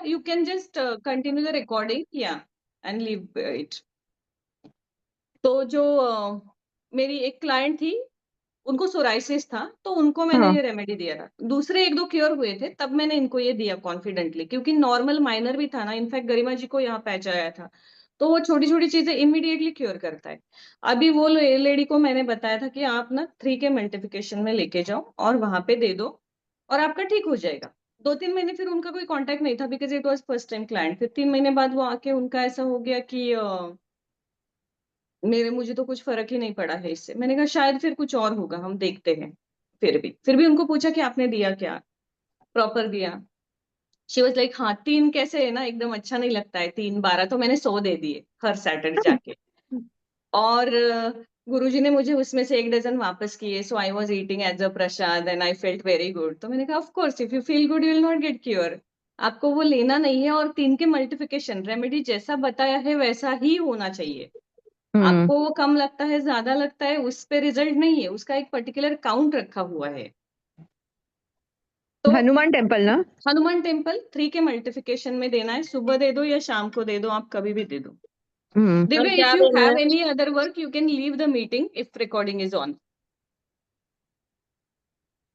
you can just continue the recording, yeah, and leave it. तो जो मेरी एक क्लाइंट थी, उनको सोराइसिस था, तो उनको मैंने ये रेमेडी दिया था। दूसरे 1-2 क्योर हुए थे, तब मैंने इनको ये दिया कॉन्फिडेंटली, क्योंकि नॉर्मल माइनर भी था ना, इनफैक्ट गरिमा जी को यहाँ पैच आया था, तो वो छोटी-छोटी चीजें इमीडिएटली क्योर करता है। अभी वो लेडी को मैंने बताया था कि आप ना 3 के मल्टीप्लिकेशन में लेके जाओ और वहां पे दे दो और आपका ठीक हो जाएगा। 2-3 महीने फिर उनका कोई कॉन्टैक्ट नहीं था, because it was first time client. फिर 3 महीने बाद वो आके उनका ऐसा हो गया कि मुझे तो कुछ फर्क ही नहीं पड़ा है इससे। मैंने कहा शायद फिर कुछ और होगा, हम देखते हैं। फिर भी उनको पूछा कि आपने दिया क्या, प्रॉपर दिया। शी वाज लाइक हाँ 3 कैसे है ना, एकदम अच्छा नहीं लगता है, 3-12 तो मैंने 100 दे दिए हर सैटरडे जाके। और गुरुजी ने मुझे उसमें से 1 डजन वापस किए, so I was eating as a prasad and I felt very good. तो मैंने कहा of course if you feel good you will not get cure. आपको वो लेना नहीं है, और 3 के मल्टीप्लिकेशन रेमेडी जैसा बताया है वैसा ही होना चाहिए। आपको वो कम लगता है, ज्यादा लगता है, उस पे रिजल्ट नहीं है, उसका एक पर्टिकुलर काउंट रखा हुआ है। तो हनुमान टेम्पल ना, हनुमान टेम्पल 3 के मल्टीप्लिकेशन में देना है, सुबह दे दो या शाम को दे दो, आप कभी भी दे दो। दिव्या, क्या इफ यू देना हैव है? Any other work you can leave the meeting if recording is on.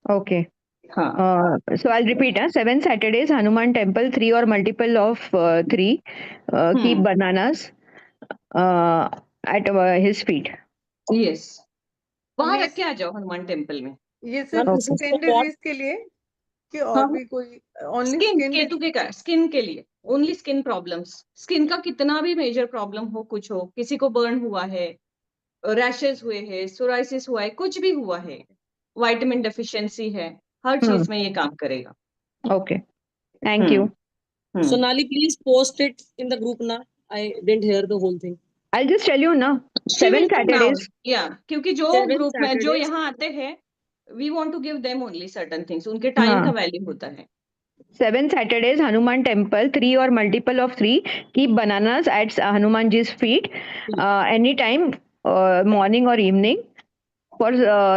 okay. हाँ So I'll repeat, 7 Saturdays, Hanuman Temple, 3 or multiple of 3, keep bananas at his feet. Yes, वहां ये रख के आ जाओ Hanuman temple में। ये सिर्फ मैम, स्किन डिजीज के लिए कि और हाँ भी कोई, ओनली स्किन, स्किन? केतु के स्किन के लिए, ओनली स्किन प्रॉब्लम्स। स्किन का कितना भी मेजर प्रॉब्लम हो, कुछ हो, किसी को बर्न हुआ है, रैशेस हुए हैं, सोराइसिस हुआ है, कुछ भी हुआ है, विटामिन डेफिशिएंसी है, हर चीज में ये काम करेगा। Okay. Thank you. Sonali, please post it in the group now. I didn't hear the whole thing. I'll just tell you now. She will 7 do now. Saturdays. Yeah, क्योंकि जो 7 ग्रुप में जो Saturdays. यहाँ आते हैं, we want to give them only certain things, उनके time का value होता है। 7 Saturdays, Hanuman Temple, 3 or multiple of 3, keep bananas at Hanumanji's feet anytime, morning or evening, for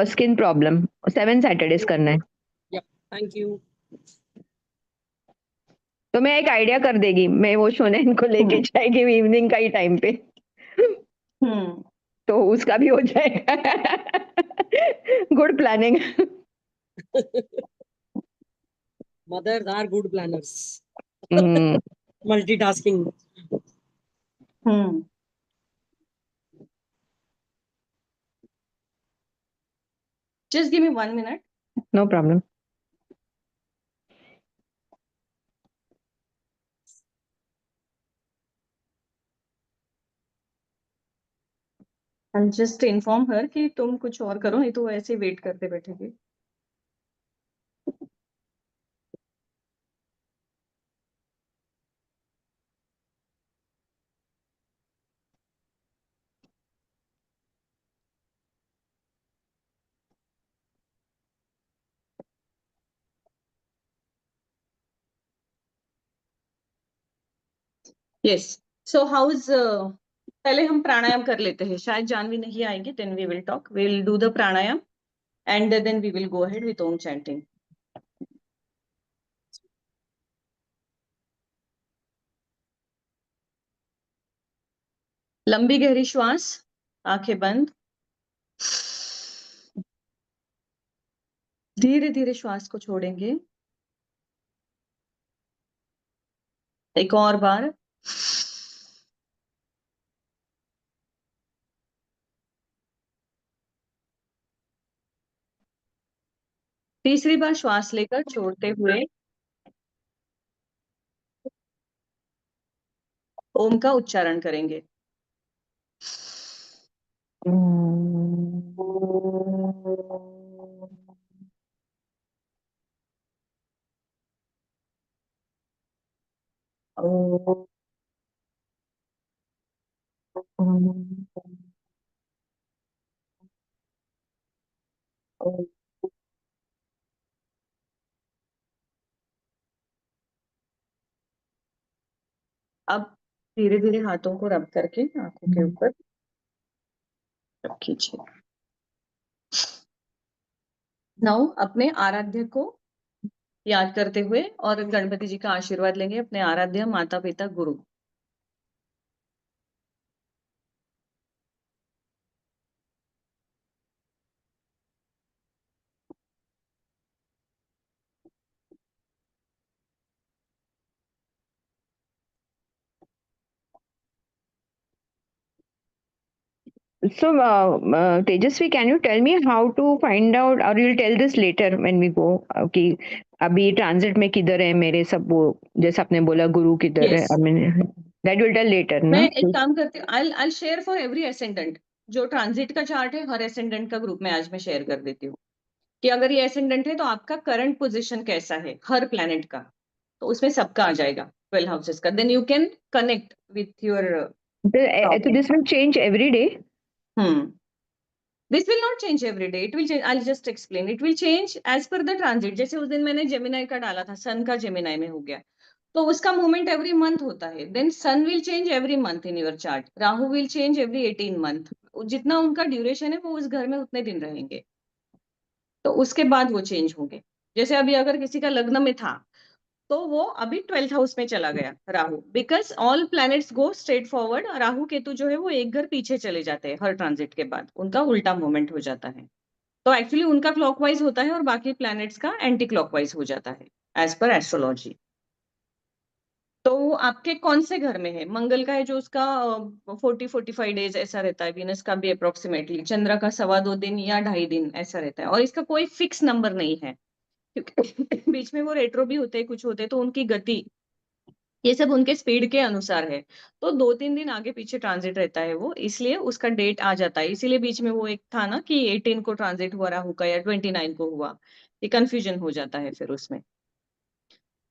skin problem. 7 Saturdays करना है। Yeah, thank you. तो मैं एक idea कर देगी, मैं वो शोनेन को लेके जाएगी इवनिंग का ही टाइम पे, तो उसका भी हो जाएगा। Good planning. Mothers are good planners. Multitasking. Just give me 1 minute. No problem. I'll just inform her कि तुम कुछ और करो, नहीं तो वो ऐसे वेट करते बैठेगी। यस, सो हाउस, पहले हम प्राणायाम कर लेते हैं, शायद जानवी नहीं आएगी, then we will talk, we will do the pranayama and then we will go ahead with Om chanting. लंबी गहरी श्वास, आंखें बंद, धीरे धीरे श्वास को छोड़ेंगे। एक और बार, तीसरी बार श्वास लेकर छोड़ते हुए ओम का उच्चारण करेंगे। अब धीरे धीरे हाथों को रब करके आंखों के ऊपर रब कीजिए। नाउ अपने आराध्य को याद करते हुए और गणपति जी का आशीर्वाद लेंगे अपने आराध्य माता पिता गुरु। So, Tejasvi, can you tell me how to find out, or you'll tell this later when we go, कि अभी ट्रांजिट में किधर है मेरे सब, वो जैसे आपने बोला गुरु किधर है, Yes. I mean that will tell later, ना? मैं एक काम करती हूँ, I'll share for every ascendant। जो ट्रांजिट का चार्ट है हर एसेंडेंट का ग्रुप में आज मैं शेयर कर देती हूँ कि अगर ये एसेंडेंट है तो आपका करंट पोजीशन कैसा है हर प्लैनेट का, तो उसमें सबका आ जाएगा 12 हाउसेस का। Then you can connect with your So this will change every day. This will not change every day. It will change. I'll just explain. It will change as per the transit। जैसे उस दिन मैंने Gemini का डाला था, सन का Gemini में हो गया, तो उसका मूवमेंट एवरी मंथ होता है। Then sun will change every month in your chart. Rahu will change every 18 month. जितना उनका ड्यूरेशन है वो उस घर में उतने दिन रहेंगे, तो उसके बाद वो चेंज होंगे। जैसे अभी अगर किसी का लग्न में था तो वो अभी 12th हाउस में चला गया Rahu, because all planets go straight forward. Rahu Ketu जो है वो एक घर पीछे चले जाते हैं हर ट्रांजिट के बाद, उनका उल्टा मूवमेंट हो जाता है। तो एक्चुअली उनका क्लॉकवाइज होता है और बाकी प्लैनेट्स का एंटी क्लॉकवाइज हो जाता है एज पर एस्ट्रोलॉजी। तो वो आपके कौन से घर में है? मंगल का है जो उसका 40-45 डेज ऐसा रहता है, वीनस का भी अप्रोक्सीमेटली, चंद्र का 2.25 दिन या 2.5 दिन ऐसा रहता है, और इसका कोई फिक्स नंबर नहीं है क्योंकि बीच में वो रेट्रो भी होते हैं, कुछ होते हैं, तो उनकी गति ये सब उनके स्पीड के अनुसार है। तो 2-3 दिन आगे पीछे ट्रांजिट रहता है वो, इसलिए उसका डेट आ जाता है। इसीलिए बीच में वो एक था ना कि 18 को ट्रांजिट हुआ राहु का या 29 को हुआ, ये कंफ्यूजन हो जाता है फिर उसमें।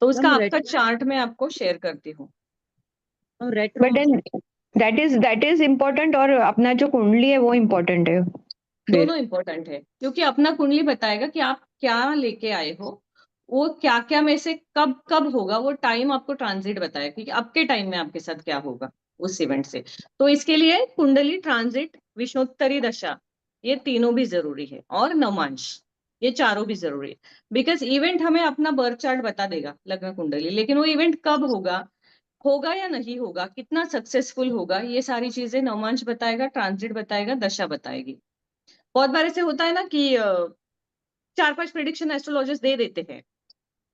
तो उसका हम आपका चार्ट में आपको शेयर करती हूँ। Retro But then that is important, और अपना जो कुंडली है वो important है फिर। दोनों इंपॉर्टेंट है, क्योंकि अपना कुंडली बताएगा कि आप क्या लेके आए हो, वो क्या क्या में से कब कब होगा, वो टाइम आपको ट्रांजिट बताएगा कि आपके टाइम में आपके साथ क्या होगा उस इवेंट से। तो इसके लिए कुंडली, ट्रांजिट, विष्णोत्तरी दशा, ये तीनों भी जरूरी है, और नवमांश, ये चारों भी जरूरी है। बिकॉज इवेंट हमें अपना बर्थ चार्ट बता देगा, लग्न कुंडली, लेकिन वो इवेंट कब होगा, होगा या नहीं होगा, कितना सक्सेसफुल होगा, ये सारी चीजें नवमांश बताएगा, ट्रांजिट बताएगा, दशा बताएगी। बहुत बार ऐसे होता है ना कि 4-5 प्रिडिक्शन एस्ट्रोलॉजर्स दे देते हैं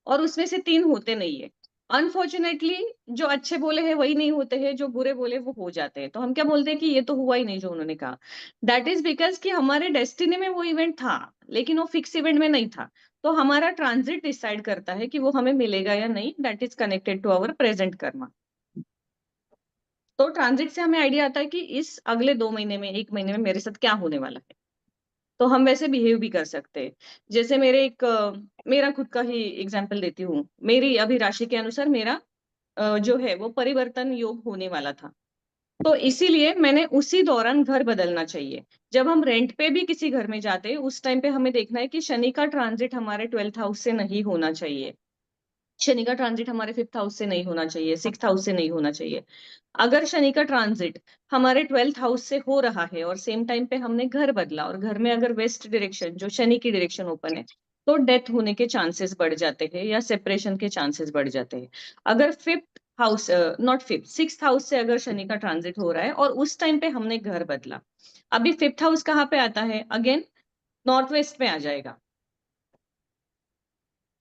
और उसमें से 3 होते नहीं है। अनफॉर्चुनेटली जो अच्छे बोले हैं वही नहीं होते हैं, जो बुरे बोले वो हो जाते हैं। तो हम क्या बोलते हैं कि ये तो हुआ ही नहीं जो उन्होंने कहा। दैट इज बिकॉज कि हमारे डेस्टिनी में वो इवेंट था, लेकिन वो फिक्स इवेंट में नहीं था। तो हमारा ट्रांजिट डिसाइड करता है कि वो हमें मिलेगा या नहीं। That is connected to our present karma. तो ट्रांजिट से हमें आइडिया आता है कि इस अगले 2 महीने में, 1 महीने में मेरे साथ क्या होने वाला है, तो हम वैसे बिहेव भी कर सकते हैं। जैसे मेरा खुद का ही एग्जाम्पल देती हूँ। मेरी अभी राशि के अनुसार मेरा जो है वो परिवर्तन योग होने वाला था, तो इसीलिए मैंने उसी दौरान घर बदलना चाहिए। जब हम रेंट पे भी किसी घर में जाते हैं उस टाइम पे हमें देखना है कि शनि का ट्रांजिट हमारे 12th हाउस से नहीं होना चाहिए, शनि का ट्रांजिट हमारे 5th हाउस से नहीं होना चाहिए, 6th हाउस से नहीं होना चाहिए। अगर शनि का ट्रांजिट हमारे 12th हाउस से हो रहा है और सेम टाइम पे हमने घर बदला, और घर में अगर वेस्ट डायरेक्शन जो शनि की डायरेक्शन ओपन है, तो डेथ होने के चांसेस बढ़ जाते हैं या सेपरेशन के चांसेस बढ़ जाते हैं। अगर 5th house, not 5th, 6th house से अगर शनि का ट्रांजिट हो रहा है और उस टाइम पे हमने घर बदला, अभी 5th हाउस कहाँ पे आता है? अगेन नॉर्थ वेस्ट में आ जाएगा।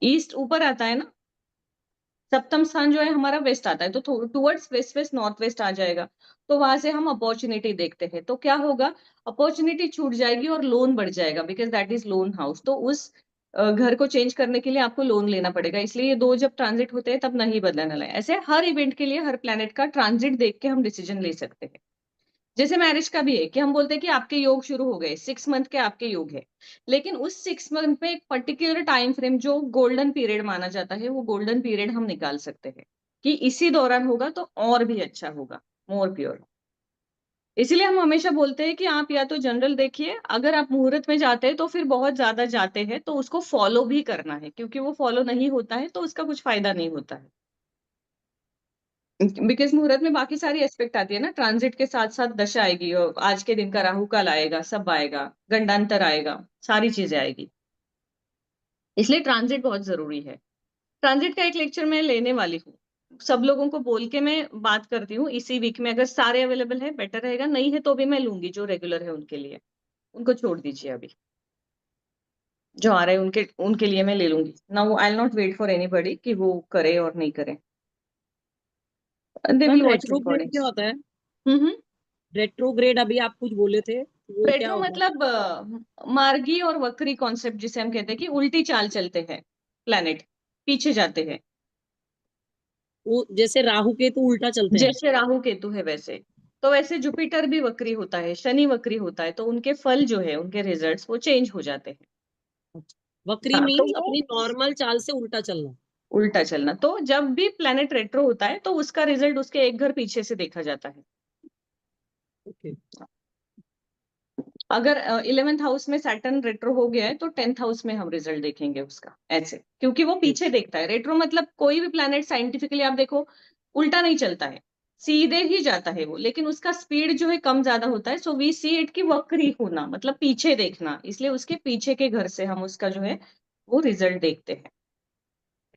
ईस्ट ऊपर आता है ना, सप्तम स्थान जो है हमारा वेस्ट आता है, तो towards west west north west आ जाएगा। तो वहां से हम अपॉर्चुनिटी देखते हैं, तो क्या होगा, अपॉर्चुनिटी छूट जाएगी और लोन बढ़ जाएगा, because that is loan house. तो उस घर को चेंज करने के लिए आपको लोन लेना पड़ेगा, इसलिए ये 2 जब ट्रांजिट होते हैं तब नहीं बदलना है। ऐसे हर इवेंट के लिए हर प्लैनेट का ट्रांजिट देख के हम डिसीजन ले सकते हैं। जैसे मैरिज का भी है कि हम बोलते हैं कि आपके योग शुरू हो गए, 6 मंथ के आपके योग है, लेकिन उस 6 मंथ में एक पर्टिकुलर टाइम फ्रेम जो गोल्डन पीरियड माना जाता है, वो गोल्डन पीरियड हम निकाल सकते हैं कि इसी दौरान होगा तो और भी अच्छा होगा, मोर प्योर। इसीलिए हम हमेशा बोलते हैं कि आप या तो जनरल देखिए, अगर आप मुहूर्त में जाते हैं तो फिर बहुत ज्यादा जाते हैं तो उसको फॉलो भी करना है, क्योंकि वो फॉलो नहीं होता है तो उसका कुछ फायदा नहीं होता है। बिकॉज मुहूर्त में बाकी सारी एस्पेक्ट आती है ना, ट्रांजिट के साथ साथ दशा आएगी, और आज के दिन का राहु काल आएगा, सब आएगा, गंडांतर आएगा, सारी चीजें आएगी, इसलिए ट्रांजिट बहुत जरूरी है। ट्रांजिट का एक लेक्चर मैं लेने वाली हूँ, सब लोगों को बोल के मैं बात करती हूँ इसी वीक में, अगर सारे अवेलेबल है बेटर रहेगा, नहीं है तो भी मैं लूंगी, जो रेगुलर है उनके लिए, उनको छोड़ दीजिए अभी, जो आ रहे हैं उनके उनके लिए मैं ले लूंगी। Now I will not wait for anybody कि वो करे और नहीं करे, they ma'am will watch retrograde क्या रिकॉर्डिंग्स। होता है? हम्म। रेट्रोग्रेड अभी आप कुछ बोले थे, वो क्या रेट्रो होता है? मतलब मार्गी और वक्री कॉन्सेप्ट, जिसे हम कहते हैं कि उल्टी चाल चलते हैं प्लैनेट, पीछे जाते हैं, वो जैसे राहु केतु उल्टा चलते हैं। जैसे राहु केतु है वैसे, तो वैसे जुपिटर भी वक्री होता है, शनि वक्री होता है, तो उनके फल जो है, उनके रिजल्ट्स वो चेंज हो जाते हैं। वक्री हाँ, तो मीन्स वो अपनी नॉर्मल चाल से उल्टा चलना। उल्टा चलना, तो जब भी प्लैनेट रेट्रो होता है तो उसका रिजल्ट उसके एक घर पीछे से देखा जाता है। ओके। अगर 11th हाउस में सैटर्न रेट्रो हो गया है तो 10th हाउस में हम रिजल्ट देखेंगे उसका, ऐसे, क्योंकि वो पीछे देखता है। रेट्रो मतलब कोई भी प्लैनेट साइंटिफिकली आप देखो उल्टा नहीं चलता है, सीधे ही जाता है वो, लेकिन उसका स्पीड जो है कम ज्यादा होता है, सो वी सी इट की वक्री होना मतलब पीछे देखना, इसलिए उसके पीछे के घर से हम उसका जो है वो रिजल्ट देखते हैं,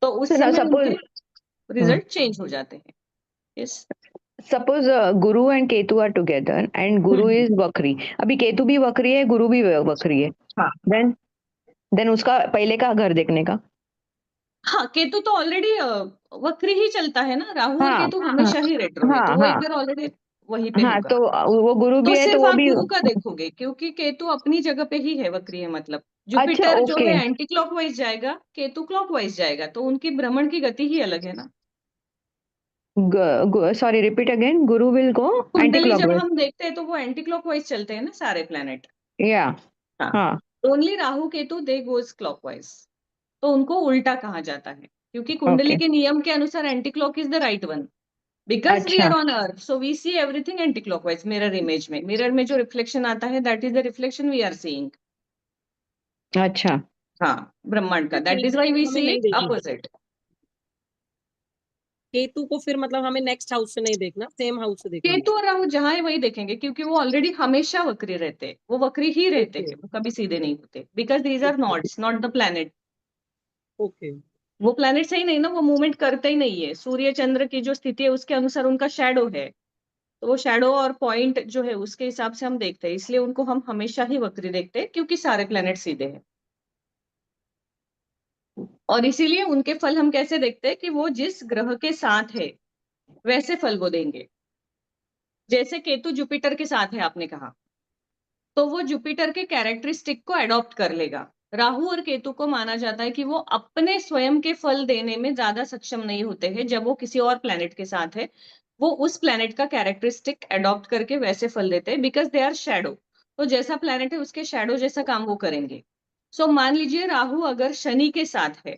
तो उस So now समय suppose उनके रिजल्ट चेंज हो जाते हैं। Yes. suppose Guru and Ketu are together and Guru is वक्री, अभी केतु भी वक्री है, गुरु भी वक्री है, हाँ देन उसका पहले का घर देखने का। हाँ, केतु तो ऑलरेडी वक्री ही चलता है ना, राहु और हाँ केतु हमेशा ही रेट्रो है, तो हाँ वो हाँ एक बार ऑलरेडी वहीं पे हाँ, होगा। तो वो गुरु तो भी है तो सिर्फ वो आप भी। गुरु का देखोगे, क्योंकि केतु अपनी जगह पे ही है, वक्री है मतलब। अच्छा जुपिटर जो ओके, है एंटी क्लॉकवाइज जाएगा, केतु क्लॉकवाइज जाएगा, तो उनकी भ्रमण की गति ही अलग है ना। Sorry repeat again, Guru will go anti कुंडली जब क्लॉकवाइज। हम देखते हैं तो वो एंटी क्लॉकवाइज चलते हैं ना सारे प्लैनेट। या हाँ, हाँ ओनली राहु केतु दे गोज क्लॉकवाइज, तो उनको उल्टा कहा जाता है, क्योंकि कुंडली ओके, के नियम के अनुसार anti clock is the right one, because we अच्छा are on earth, so we see everything anti clockwise. Mirror image में, मिरर में जो रिफ्लेक्शन आता है that is the reflection we are seeing. अच्छा। हाँ, ब्रह्मांड का, that is Ketu why we हमें सी नहीं इट देखना, अपोजिट। केतु को फिर मतलब हमें नेक्स्ट हाउस से नहीं देखना, सेम हाउस से देखना। केतु और राहु जहां है वही देखेंगे, क्योंकि वो ऑलरेडी हमेशा वक्री रहते हैं, वो वक्री ही रहते ओके हैं, वो कभी सीधे नहीं होते, because these are okay nodes not the planet. Okay. वो प्लैनेट सही नहीं ना, वो मूवमेंट करते ही नहीं है, सूर्य चंद्र की जो स्थिति है उसके अनुसार उनका शैडो है, तो वो शैडो और पॉइंट जो है उसके हिसाब से हम देखते हैं, इसलिए उनको हम हमेशा ही वक्री देखते हैं, क्योंकि सारे प्लैनेट सीधे हैं। और इसीलिए उनके फल हम कैसे देखते हैं कि वो जिस ग्रह के साथ है वैसे फल वो देंगे। जैसे केतु जुपिटर के साथ है आपने कहा, तो वो जुपिटर के कैरेक्टरिस्टिक को अडॉप्ट कर लेगा। राहु और केतु को माना जाता है कि वो अपने स्वयं के फल देने में ज्यादा सक्षम नहीं होते हैं, जब वो किसी और प्लैनेट के साथ है वो उस प्लैनेट का कैरेक्टरिस्टिक अडॉप्ट करके वैसे फल देते हैं, बिकॉज दे आर शैडो, तो जैसा प्लैनेट है उसके शैडो जैसा काम वो करेंगे। सो मान लीजिए राहु अगर शनि के साथ है,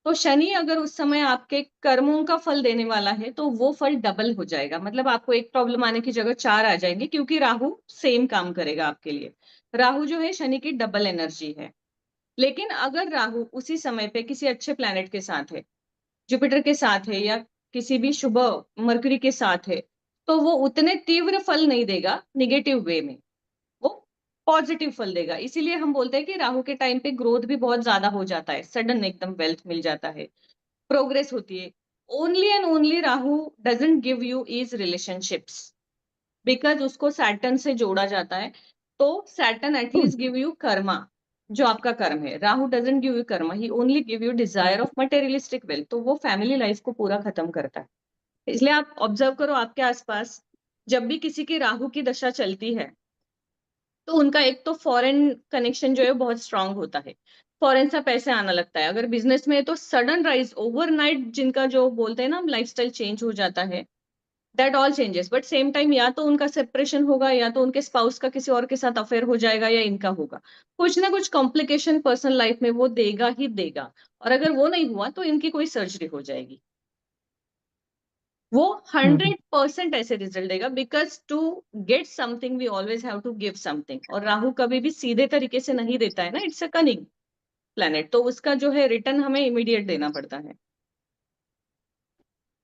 तो शनि अगर उस समय आपके कर्मों का फल देने वाला है तो वो फल डबल हो जाएगा, मतलब आपको एक प्रॉब्लम आने की जगह 4 आ जाएंगे, क्योंकि राहु सेम काम करेगा आपके लिए। राहु जो है शनि की डबल एनर्जी है। लेकिन अगर राहु उसी समय पे किसी अच्छे प्लैनेट के साथ है, जुपिटर के साथ है या किसी भी शुभ मरकरी के साथ है, तो वो उतने तीव्र फल नहीं देगा निगेटिव वे में, वो पॉजिटिव फल देगा। इसीलिए हम बोलते हैं कि राहु के टाइम पे ग्रोथ भी बहुत ज्यादा हो जाता है, सडन एकदम वेल्थ मिल जाता है, प्रोग्रेस होती है। Only and only Rahu doesn't give you is relationships, because उसको सैटर्न से जोड़ा जाता है, तो Saturn at least give you Karma, जो आपका कर्म है। Rahu doesn't give you Karma, he only give you desire of materialistic wealth, तो वो फैमिली लाइफ को पूरा खत्म करता है। इसलिए आप ऑब्जर्व करो आपके आसपास, जब भी किसी की राहु की दशा चलती है तो उनका एक तो फॉरेन कनेक्शन जो है बहुत स्ट्रांग होता है, फॉरेन से पैसे आना लगता है। अगर बिजनेस में है तो सडन राइज ओवरनाइट, जिनका जो बोलते हैं ना हम लाइफस्टाइल चेंज हो जाता है, that all changes. But same time या तो उनका सेपरेशन होगा, या तो उनके स्पाउस का किसी और के साथ अफेयर हो जाएगा, या इनका होगा, कुछ ना कुछ कॉम्प्लिकेशन पर्सनल लाइफ में वो देगा ही देगा। और अगर वो नहीं हुआ तो इनकी कोई सर्जरी हो जाएगी, वो 100% ऐसे रिजल्ट देगा, because to get something we always have to give something. और राहु कभी भी सीधे तरीके से नहीं देता है ना, इट्स अ कनिंग प्लैनेट, तो उसका जो है रिटर्न हमें इमीडिएट देना पड़ता है।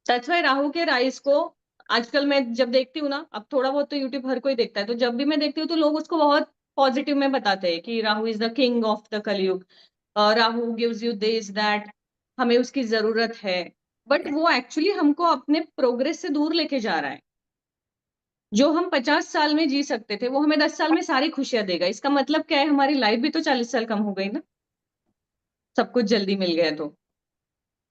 दैट्स व्हाई राहु के राइज को आजकल मैं जब देखती हूँ ना, अब थोड़ा बहुत तो यूट्यूब हर कोई देखता है, तो जब भी मैं देखती हूँ तो लोग उसको बहुत पॉजिटिव में बताते हैं कि Rahu is the king of the Kalyug, Rahu gives you this that, हमें उसकी जरूरत है, बट वो एक्चुअली हमको अपने प्रोग्रेस से दूर लेके जा रहा है। जो हम 50 साल में जी सकते थे वो हमें 10 साल में सारी खुशियां देगा। इसका मतलब क्या है, हमारी लाइफ भी तो 40 साल कम हो गई ना, सब कुछ जल्दी मिल गया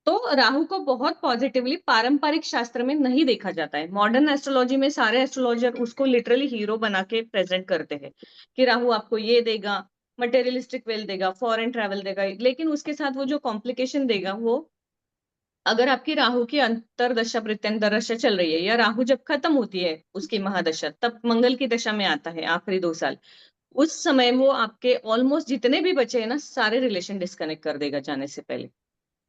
तो राहु को बहुत पॉजिटिवली पारंपरिक शास्त्र में नहीं देखा जाता है। मॉडर्न एस्ट्रोलॉजी में सारे एस्ट्रोलॉजर उसको लिटरली हीरो बना के प्रेजेंट करते हैं कि राहु आपको ये देगा, मटेरियलिस्टिक वेल्थ देगा, फॉरेन ट्रैवल देगा, लेकिन उसके साथ वो जो कॉम्प्लिकेशन देगा वो, अगर आपकी राहु की अंतरदशा प्रत्यंतर दशा चल रही है या राहु जब खत्म होती है उसकी महादशा, तब मंगल की दशा में आता है आखिरी 2 साल, उस समय वो आपके ऑलमोस्ट जितने भी बचे हैं ना सारे रिलेशन डिस्कनेक्ट कर देगा जाने से पहले।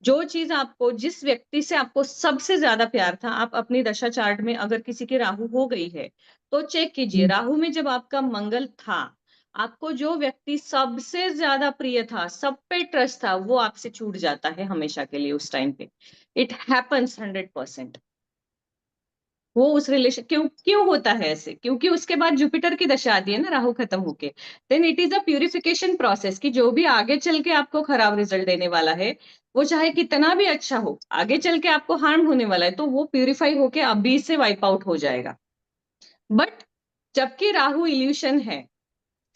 जो चीज आपको, जिस व्यक्ति से आपको सबसे ज्यादा प्यार था, आप अपनी दशा चार्ट में अगर किसी की राहु हो गई है तो चेक कीजिए, राहु में जब आपका मंगल था, आपको जो व्यक्ति सबसे ज्यादा प्रिय था, सब पे ट्रस्ट था, वो आपसे छूट जाता है हमेशा के लिए उस टाइम पे। It happens 100%। वो उस रिलेशन, क्यों क्यों होता है ऐसे, क्योंकि उसके बाद जुपिटर की दशा आती है ना राहु खत्म होके। Then it is a purification process कि जो भी आगे चल के आपको खराब रिजल्ट देने वाला है, वो चाहे कितना भी अच्छा हो, आगे चल के आपको हार्म होने वाला है, तो वो प्यूरिफाई होके अभी से वाइप आउट हो जाएगा। बट जबकि राहु इल्यूशन है,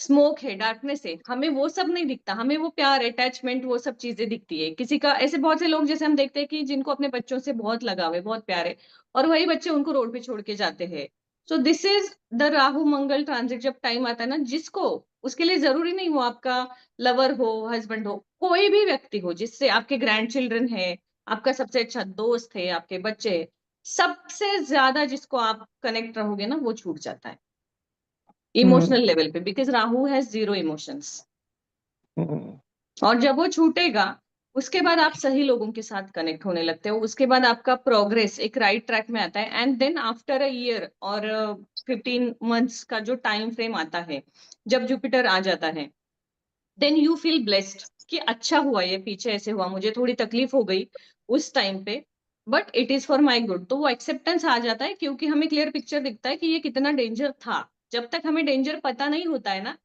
स्मोक है, डार्कनेस है, हमें वो सब नहीं दिखता, हमें वो प्यार, अटैचमेंट, वो सब चीजें दिखती है। किसी का ऐसे बहुत से लोग जैसे हम देखते हैं कि जिनको अपने बच्चों से बहुत लगाव है, बहुत प्यार है, और वही बच्चे उनको रोड पे छोड़ के जाते हैं। So this is the Rahu Mangal transit. जब टाइम आता है ना, जिसको, उसके लिए जरूरी नहीं वो आपका लवर हो, हस्बैंड हो, कोई भी व्यक्ति हो जिससे आपके ग्रैंड चिल्ड्रन है, आपका सबसे अच्छा दोस्त है, आपके बच्चे, सबसे ज्यादा जिसको आप कनेक्ट रहोगे ना वो छूट जाता है इमोशनल लेवल पे, because Rahu has zero emotions. और जब वो छूटेगा, उसके बाद आप सही लोगों के साथ कनेक्ट होने लगते हो, उसके बाद आपका प्रोग्रेस एक राइट ट्रैक में आता है। And then after a year और 15 मंथ्स का जो टाइम फ्रेम आता है, जब जुपिटर आ जाता है, देन यू फील ब्लेस्ड कि अच्छा हुआ, ये पीछे ऐसे हुआ, मुझे थोड़ी तकलीफ हो गई उस टाइम पे, but it is for my good. तो वो एक्सेप्टेंस आ जाता है, क्योंकि हमें क्लियर पिक्चर दिखता है कि ये कितना डेंजर था। जब तक हमें डेंजर पता नहीं होता है ना,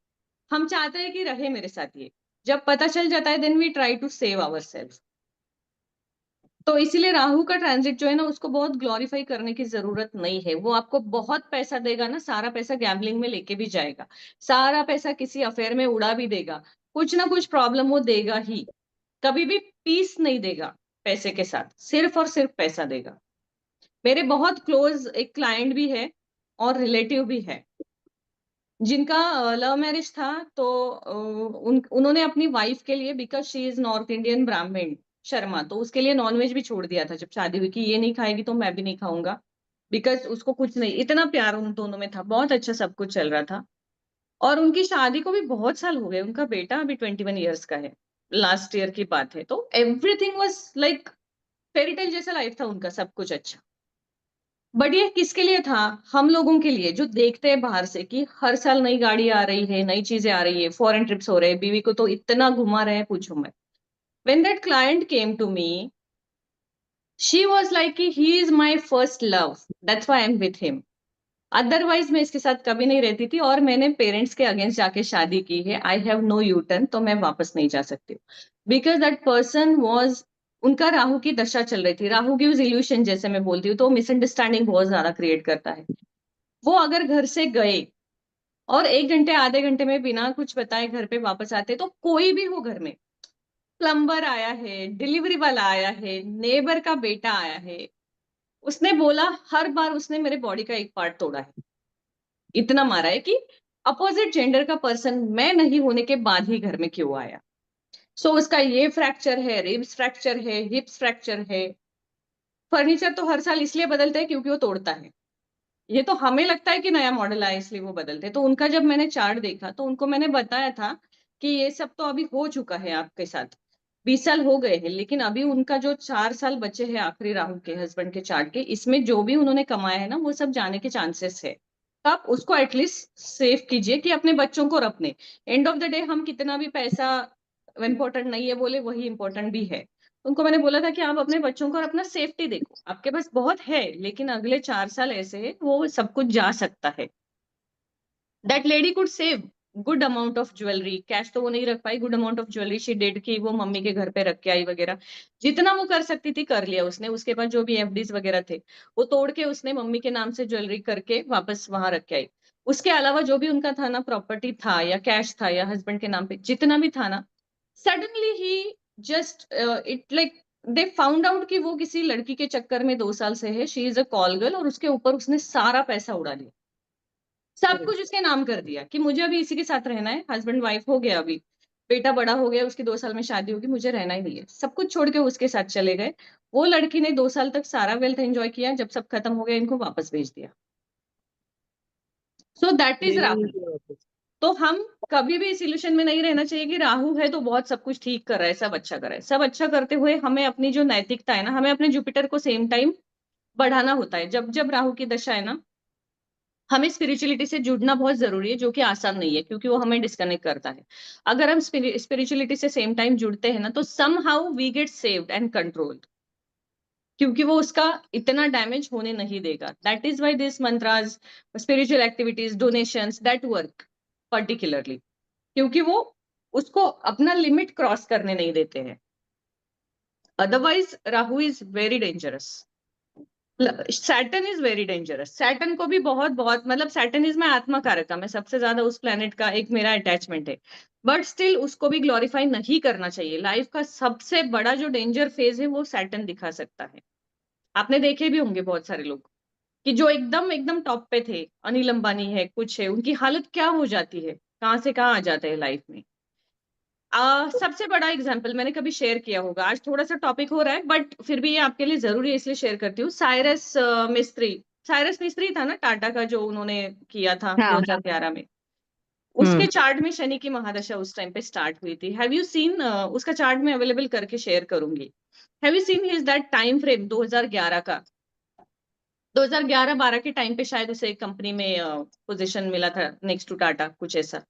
हम चाहते हैं कि रहे मेरे साथ ये, जब पता चल जाता है then we try to save our self. तो इसीलिए राहु का ट्रांजिट जो है ना, उसको बहुत ग्लोरीफाई करने की जरूरत नहीं है। वो आपको बहुत पैसा देगा ना, सारा पैसा गैम्बलिंग में लेके भी जाएगा, सारा पैसा किसी अफेयर में उड़ा भी देगा, कुछ ना कुछ प्रॉब्लम वो देगा ही, कभी भी पीस नहीं देगा पैसे के साथ, सिर्फ और सिर्फ पैसा देगा। मेरे बहुत क्लोज एक क्लाइंट भी है और रिलेटिव भी है, जिनका लव मैरिज था, तो उन्होंने अपनी वाइफ के लिए, because she is north Indian ब्राह्मण शर्मा, तो उसके लिए नॉनवेज भी छोड़ दिया था जब शादी हुई कि ये नहीं खाएगी तो मैं भी नहीं खाऊंगा, बिकॉज उसको कुछ नहीं, इतना प्यार उन दोनों में था, बहुत अच्छा सब कुछ चल रहा था। और उनकी शादी को भी बहुत साल हो गए, उनका बेटा अभी 21 ईयर्स का है, लास्ट ईयर की बात है। तो एवरीथिंग वॉज लाइक फेरीटेल जैसा लाइफ था उनका, सब कुछ अच्छा। बट ये किसके लिए था? हम लोगों के लिए, जो देखते हैं बाहर से कि हर साल नई गाड़ी आ रही है, नई चीजें आ रही है, फॉरेन ट्रिप्स हो रहे हैं, बीवी को तो इतना घुमा रहे हैं पूछो मत। When that client came to me, she was like कि he is my first love, that's why I am with him. Otherwise मैं इसके साथ कभी नहीं रहती थी, और मैंने पेरेंट्स के अगेंस्ट जाके शादी की है, I have no U turn, तो मैं वापस नहीं जा सकती हूँ। बिकॉज दैट पर्सन वॉज, उनका राहु की दशा चल रही थी, राहु गिव्स इल्यूशन जैसे मैं बोलती हूँ, तो मिसअंडरस्टैंडिंग बहुत ज्यादा क्रिएट करता है। वो अगर घर से गए और 1 घंटे आधे घंटे में बिना कुछ बताए घर पे वापस आते, तो कोई भी हो घर में, प्लम्बर आया है, डिलीवरी वाला आया है, नेबर का बेटा आया है, उसने बोला हर बार उसने मेरे बॉडी का एक पार्ट तोड़ा है, इतना मारा है कि अपोजिट जेंडर का पर्सन मैं नहीं होने के बाद ही घर में क्यों आया। सो उसका ये फ्रैक्चर है, रिब्स फ्रैक्चर है, हिप्स फ्रैक्चर है। फर्नीचर तो हर साल इसलिए बदलते हैं क्योंकि वो तोड़ता है, ये तो हमें लगता है कि नया मॉडल आया इसलिए वो बदलते। तो उनका जब मैंने चार्ट देखा तो उनको मैंने बताया था कि ये सब तो अभी हो चुका है आपके साथ, 20 साल हो गए हैं, लेकिन अभी उनका जो 4 साल बचे हैं आखिरी राहु के हस्बैंड के चार्ट के, इसमें जो भी उन्होंने कमाया है ना वो सब जाने के चांसेस है। तो आप उसको एटलीस्ट सेव कीजिए कि अपने बच्चों को, और अपने एंड ऑफ द डे हम कितना भी पैसा इम्पोर्टेंट नहीं है बोले, वही इंपॉर्टेंट भी है। उनको मैंने बोला था कि आप अपने बच्चों को और अपना सेफ्टी देखो, आपके पास बहुत है लेकिन अगले 4 साल ऐसे है वो सब कुछ जा सकता है। That lady could save good amount of jewellery, cash तो वो नहीं रख पाई, good amount of jewellery she did कि वो मम्मी के घर पे रख के आई वगैरह, जितना वो कर सकती थी कर लिया उसने। उसके बाद जो भी एफडीज वगैरह थे वो तोड़ के उसने मम्मी के नाम से ज्वेलरी करके वापस वहां रख के आई। उसके अलावा जो भी उनका था ना, प्रॉपर्टी था या कैश था या हस्बैंड के नाम पे जितना भी था ना, suddenly he just it like they found out कि वो किसी लड़की के चक्कर में 2 साल से है, she is a call girl, और उसके ऊपर उसने सारा पैसा उड़ा लिया, सब कुछ उसके नाम कर दिया कि मुझे अभी इसी के साथ रहना है, हस्बैंड वाइफ हो गया, अभी बेटा बड़ा हो गया, उसकी 2 साल में शादी होगी, मुझे रहना ही नहीं है, सब कुछ छोड़ के उसके साथ चले गए। वो लड़की ने 2 साल तक सारा वेल्थ एंजॉय किया, जब सब खत्म हो गया इनको वापस भेज दिया। So that is Living Rahu. into your office. तो हम कभी भी इस इल्यूशन में नहीं रहना चाहिए कि राहु है तो बहुत सब कुछ ठीक कर रहा है, सब अच्छा कर रहा है। सब अच्छा करते हुए हमें अपनी जो नैतिकता है ना, हमें अपने जुपिटर को सेम टाइम बढ़ाना होता है। जब जब राहु की दशा है ना, हमें स्पिरिचुअलिटी से जुड़ना बहुत जरूरी है, जो कि आसान नहीं है क्योंकि वो हमें डिस्कनेक्ट करता है। अगर हम स्पिरिचुअलिटी से सेम टाइम जुड़ते हैं ना, तो somehow we get saved and controlled, क्योंकि वो उसका इतना डैमेज होने नहीं देगा। That is why this mantras, spiritual activities, donations that work particularly, क्योंकि वो उसको अपना लिमिट क्रॉस करने नहीं देते हैं। Otherwise Rahu is very dangerous, Saturn is very dangerous. Saturn को भी बहुत बहुत मतलब, सैटर्न इज मैं आत्मा कारक का, मैं सबसे ज्यादा उस प्लेनेट का एक मेरा अटैचमेंट है, बट स्टिल उसको भी ग्लोरीफाई नहीं करना चाहिए। लाइफ का सबसे बड़ा जो डेंजर फेज है वो सैटर्न दिखा सकता है। आपने देखे भी होंगे बहुत सारे लोग कि जो एकदम एकदम टॉप पे थे, अनिल अंबानी है, कुछ है, उनकी हालत क्या हो जाती है, कहाँ से कहाँ आ जाते हैं लाइफ में। सबसे बड़ा एग्जाम्पल मैंने कभी शेयर किया होगा, आज थोड़ा सा टॉपिक हो रहा है बट फिर भी ये आपके लिए जरूरी है इसलिए शेयर करती हूँ। साइरस मिस्त्री, साइरस मिस्त्री था ना टाटा का, जो उन्होंने किया था हाँ 2011 में। उसके चार्ट में शनि की महादशा उस टाइम पे स्टार्ट हुई थी। हैव यू सीन, उसका चार्ट में अवेलेबल करके शेयर करूंगी। Have you seen his that time frame 2011 का? 2011-12 के टाइम पे शायद उसे एक कंपनी में पोजीशन मिला था नेक्स्ट टू टाटा, कुछ ऐसा,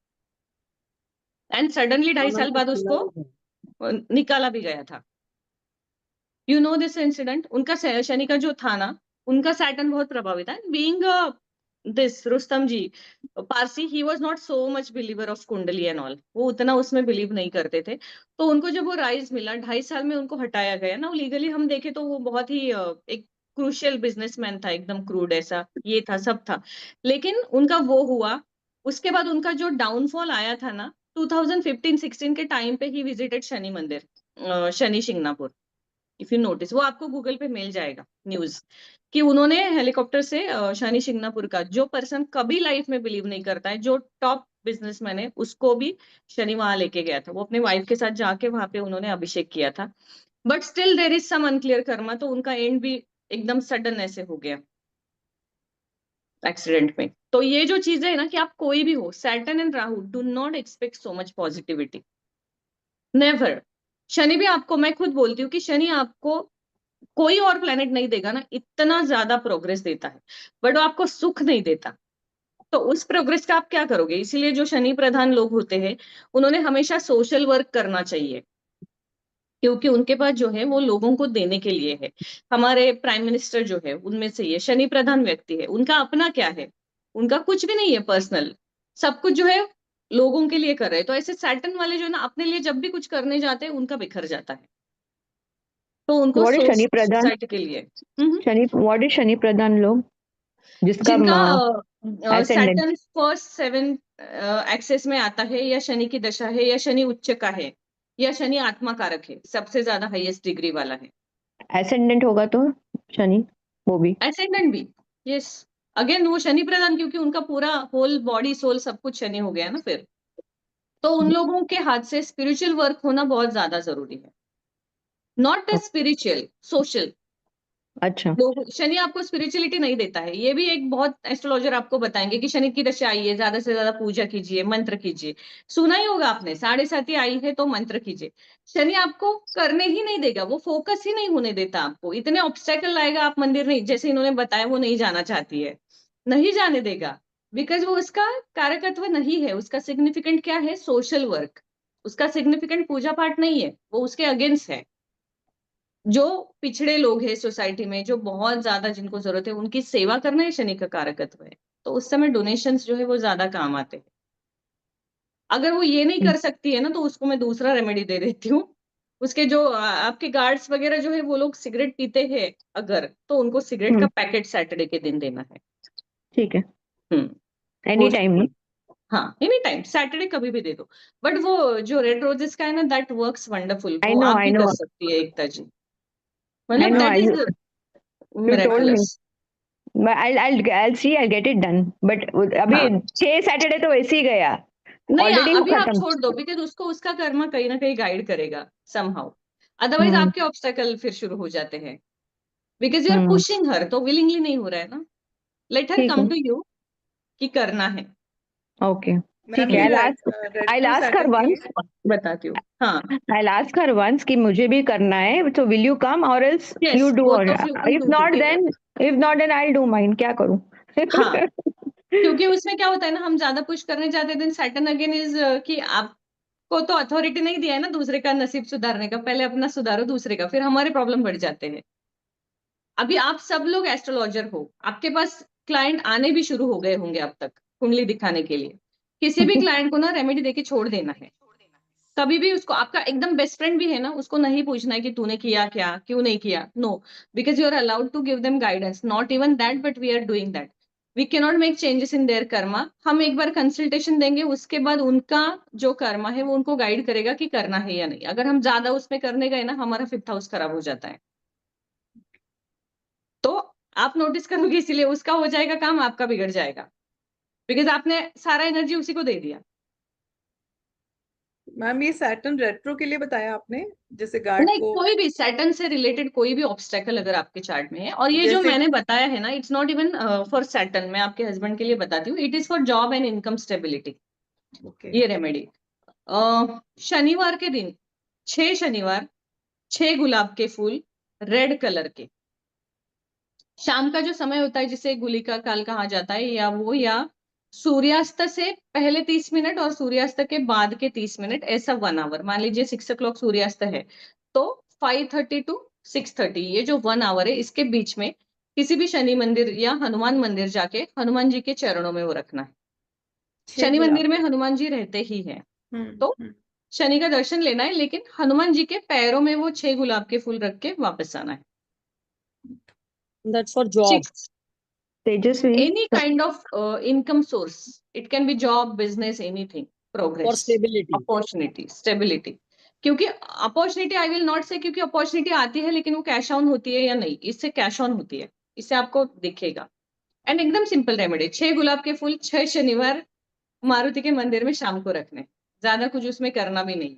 एंड सडनली हाँ 2.5 साल मैंने बाद सुना उसको भी था। निकाला भी गया था। You know this incident? उनका शनि का जो था ना, उनका सैटर्न बहुत प्रभावित है। Being this Rustam ji Parsi, he was not so much believer of kundli and all, वो उतना उसमें बिलीव नहीं करते थे। तो उनको जब वो राइज मिला 2.5 साल में, उनको हटाया गया ना, लीगली हम देखे तो वो बहुत ही एक क्रूशियल बिजनेसमैन था, एकदम क्रूड ऐसा, ये था सब था, लेकिन उनका वो हुआ। उसके बाद उनका जो डाउनफॉल आया था ना 2015-16 के टाइम पे, ही विजिटेड शनि मंदिर, Shani Shingnapur. If you notice, वो आपको गूगल पे मिल जाएगा न्यूज, कि उन्होंने हेलीकॉप्टर से शनि शिंगणापुर का, जो पर्सन कभी लाइफ में बिलीव नहीं करता है, जो टॉप बिजनेसमैन है, उसको भी शनि वहां लेके गया था। वो अपने वाइफ के साथ जाके वहां पे उन्होंने अभिषेक किया था, but still there is some unclear karma, तो उनका एंड भी एकदम सडन ऐसे हो गया एक्सीडेंट में। तो ये जो चीजें है ना, कि आप कोई भी हो, Saturn and Rahu, do not expect so much positivity, never. Shani भी आपको, मैं खुद बोलती हूँ कि शनि आपको कोई और प्लेनेट नहीं देगा ना इतना ज्यादा प्रोग्रेस देता है, बट वो आपको सुख नहीं देता। तो उस प्रोग्रेस का आप क्या करोगे? इसीलिए जो शनि प्रधान लोग होते हैं, उन्होंने हमेशा सोशल वर्क करना चाहिए, क्योंकि उनके पास जो है वो लोगों को देने के लिए है। हमारे प्राइम मिनिस्टर जो है उनमें से ये शनि प्रधान व्यक्ति है, उनका अपना क्या है? उनका कुछ भी नहीं है पर्सनल, सब कुछ जो है लोगों के लिए कर रहे हैं। तो ऐसे सैटर्न वाले जो है ना, अपने लिए जब भी कुछ करने जाते हैं उनका बिखर जाता है, तो उनको what is Shani Pradhan? Society के लिए। हम्म। शनि, व्हाट इज शनि प्रधान लोग जिसका जिनका एसेंडेंट? सैटर्न फर्स्ट 7 एक्सेस में आता है, या शनि की दशा है, या शनि उच्च का है, या शनि आत्मा कारक है, सबसे ज्यादा हाईएस्ट डिग्री वाला है। एसेंडेंट होगा तो शनि, वो भी एसेंडेंट भी, यस। अगेन वो शनि प्रधान, क्योंकि उनका पूरा होल बॉडी सोल सब कुछ शनि हो गया ना फिर। तो उन लोगों के हाथ से स्पिरिचुअल वर्क होना बहुत ज्यादा जरूरी है, नॉट स्पिरिचुअल, सोशल। अच्छा। शनि आपको स्पिरिचुअलिटी नहीं देता है, ये भी एक बहुत एस्ट्रोलॉजर आपको बताएंगे कि शनि की दशा आई है, ज्यादा से ज्यादा पूजा कीजिए, मंत्र कीजिए। सुना ही होगा आपने, 7.5 आई है तो मंत्र कीजिए। शनि आपको करने ही नहीं देगा, वो फोकस ही नहीं होने देता आपको, इतने ऑब्स्टेकल लाएगा, आप मंदिर नहीं, जैसे इन्होंने बताया वो नहीं जाना चाहती है, नहीं जाने देगा, बिकॉज वो उसका कारकत्व नहीं है। उसका सिग्निफिकेंट क्या है? Social work. उसका सिग्निफिकेंट पूजा पाठ नहीं है, वो उसके अगेंस्ट है। जो पिछड़े लोग हैं सोसाइटी में, जो बहुत ज्यादा जिनको जरूरत है, उनकी सेवा करना ही शनि का कारकत्व है। तो उस समय डोनेशंस जो है वो ज्यादा काम आते हैं। अगर वो ये नहीं कर सकती है ना, तो उसको मैं दूसरा रेमेडी दे देती हूँ। उसके जो आपके गार्ड्स वगैरह जो है वो लोग सिगरेट पीते हैं अगर, तो उनको सिगरेट का पैकेट सैटरडे के दिन देना है। ठीक है, हम्म एनी वो टाइम ना? हाँ, एनी टाइम, सैटरडे कभी भी दे दो। बट वो जो रेड रोजेस का है ना, दैट वर्क्स वंडरफुल, आई वो नो, आप आई भी नो, कर सकती है एकता जी, आई मतलब no, that I, is you told me. Miraculous. I'll see, I'll get it done. But अभी हाँ 6 सैटरडे तो वैसे ही गया, नहीं, ऑलरेडी अभी आप खत्म। छोड़ दो, बिकॉज उसको उसका कर्मा कहीं ना कहीं गाइड करेगा समहाउ। अदरवाइज हम्म, आपके ऑब्स्टेकल फिर शुरू हो जाते हैं, because you are hmm, pushing her, तो विलिंगली नहीं हो रहा है ना। लेट हर ठीक कम है, टू यू कि करना है। ओके, ठीक मैम है। ये I'll retro ask her Saturn के once. लिए बताती हूँ, हाँ। I'll ask her once कि मुझे भी करना है, so will you come or else yes, you do, or both of you can if do not together. then, I'll do mine, क्या करूं? हाँ, क्योंकि उसमें क्या होता है ना, हम ज्यादा पुश करने जाते हैं, देन सैटर्न अगेन इज कि आपको तो अथॉरिटी नहीं दिया है ना दूसरे का नसीब सुधारने का, पहले अपना सुधारो दूसरे का, फिर हमारे प्रॉब्लम बढ़ जाते हैं। अभी आप सब लोग एस्ट्रोलॉजर हो, आपके पास क्लाइंट आने भी शुरू हो गए होंगे अब तक कुंडली दिखाने के लिए। किसी भी क्लाइंट को ना रेमेडी देके छोड़ देना है। कभी भी उसको, आपका एकदम बेस्ट फ्रेंड भी है ना, उसको नहीं पूछना है कि तूने किया क्या, क्यों नहीं किया, no, because you are allowed to give them guidance, not even that, but we are doing that. We can not make changes in their karma. हम एक बार कंसल्टेशन देंगे, उसके बाद उनका जो कर्मा है वो उनको गाइड करेगा कि करना है या नहीं। अगर हम ज्यादा उसमें करने गए ना, हमारा 5th हाउस खराब हो जाता है। तो आप नोटिस करोगे, इसीलिए उसका हो जाएगा काम, आपका बिगड़ जाएगा, बिकॉज आपने सारा एनर्जी उसी को दे दिया। मैम ये सैटर्न रेट्रो के लिए बताया आपने, जैसे गार्ड नहीं, को, कोई भी सैटर्न से रिलेटेड कोई भी ऑब्स्टेकल अगर आपके चार्ट में है, और ये जो जैसे मैंने बताया है ना, it's not even for Saturn, मैं आपके हस्बैंड के लिए बताती हूँ, it is for job and income stability. Okay ये रेमेडी शनिवार के दिन, 6 शनिवार, 6 गुलाब के फूल रेड कलर के, शाम का जो समय होता है जिसे गुलिका काल कहा जाता है, या वो, या सूर्यास्त से पहले 30 मिनट और सूर्यास्त के बाद के 30 मिनट, ऐसा 1 आवर, मान लीजिए 6 o'clock सूर्यास्त है, तो 5:30 to 6:30, ये जो 1 आवर है, इसके बीच में किसी भी शनि मंदिर या हनुमान मंदिर जाके हनुमान जी के चरणों में वो रखना है। 6 शनि मंदिर गुलाब में के, हनुमान जी रहते ही हैं, तो हम्म। शनि का दर्शन लेना है, लेकिन हनुमान जी के पैरों में वो 6 गुलाब के फूल रख के वापस आना है। That's for job. Tejashwi, Any kind of income source. It can be job, business, anything. For Progress, stability. opportunity, stability. क्योंकि अपॉर्चुनिटी, आई विल नॉट से क्योंकि अपॉर्चुनिटी आती है, लेकिन वो कैश ऑन होती है या नहीं, इससे कैश ऑन होती है, इससे आपको दिखेगा। एंड एकदम सिंपल रेमेडी, 6 गुलाब के फूल 6 शनिवार मारुति के मंदिर में शाम को रखने, ज्यादा कुछ उसमें करना भी नहीं,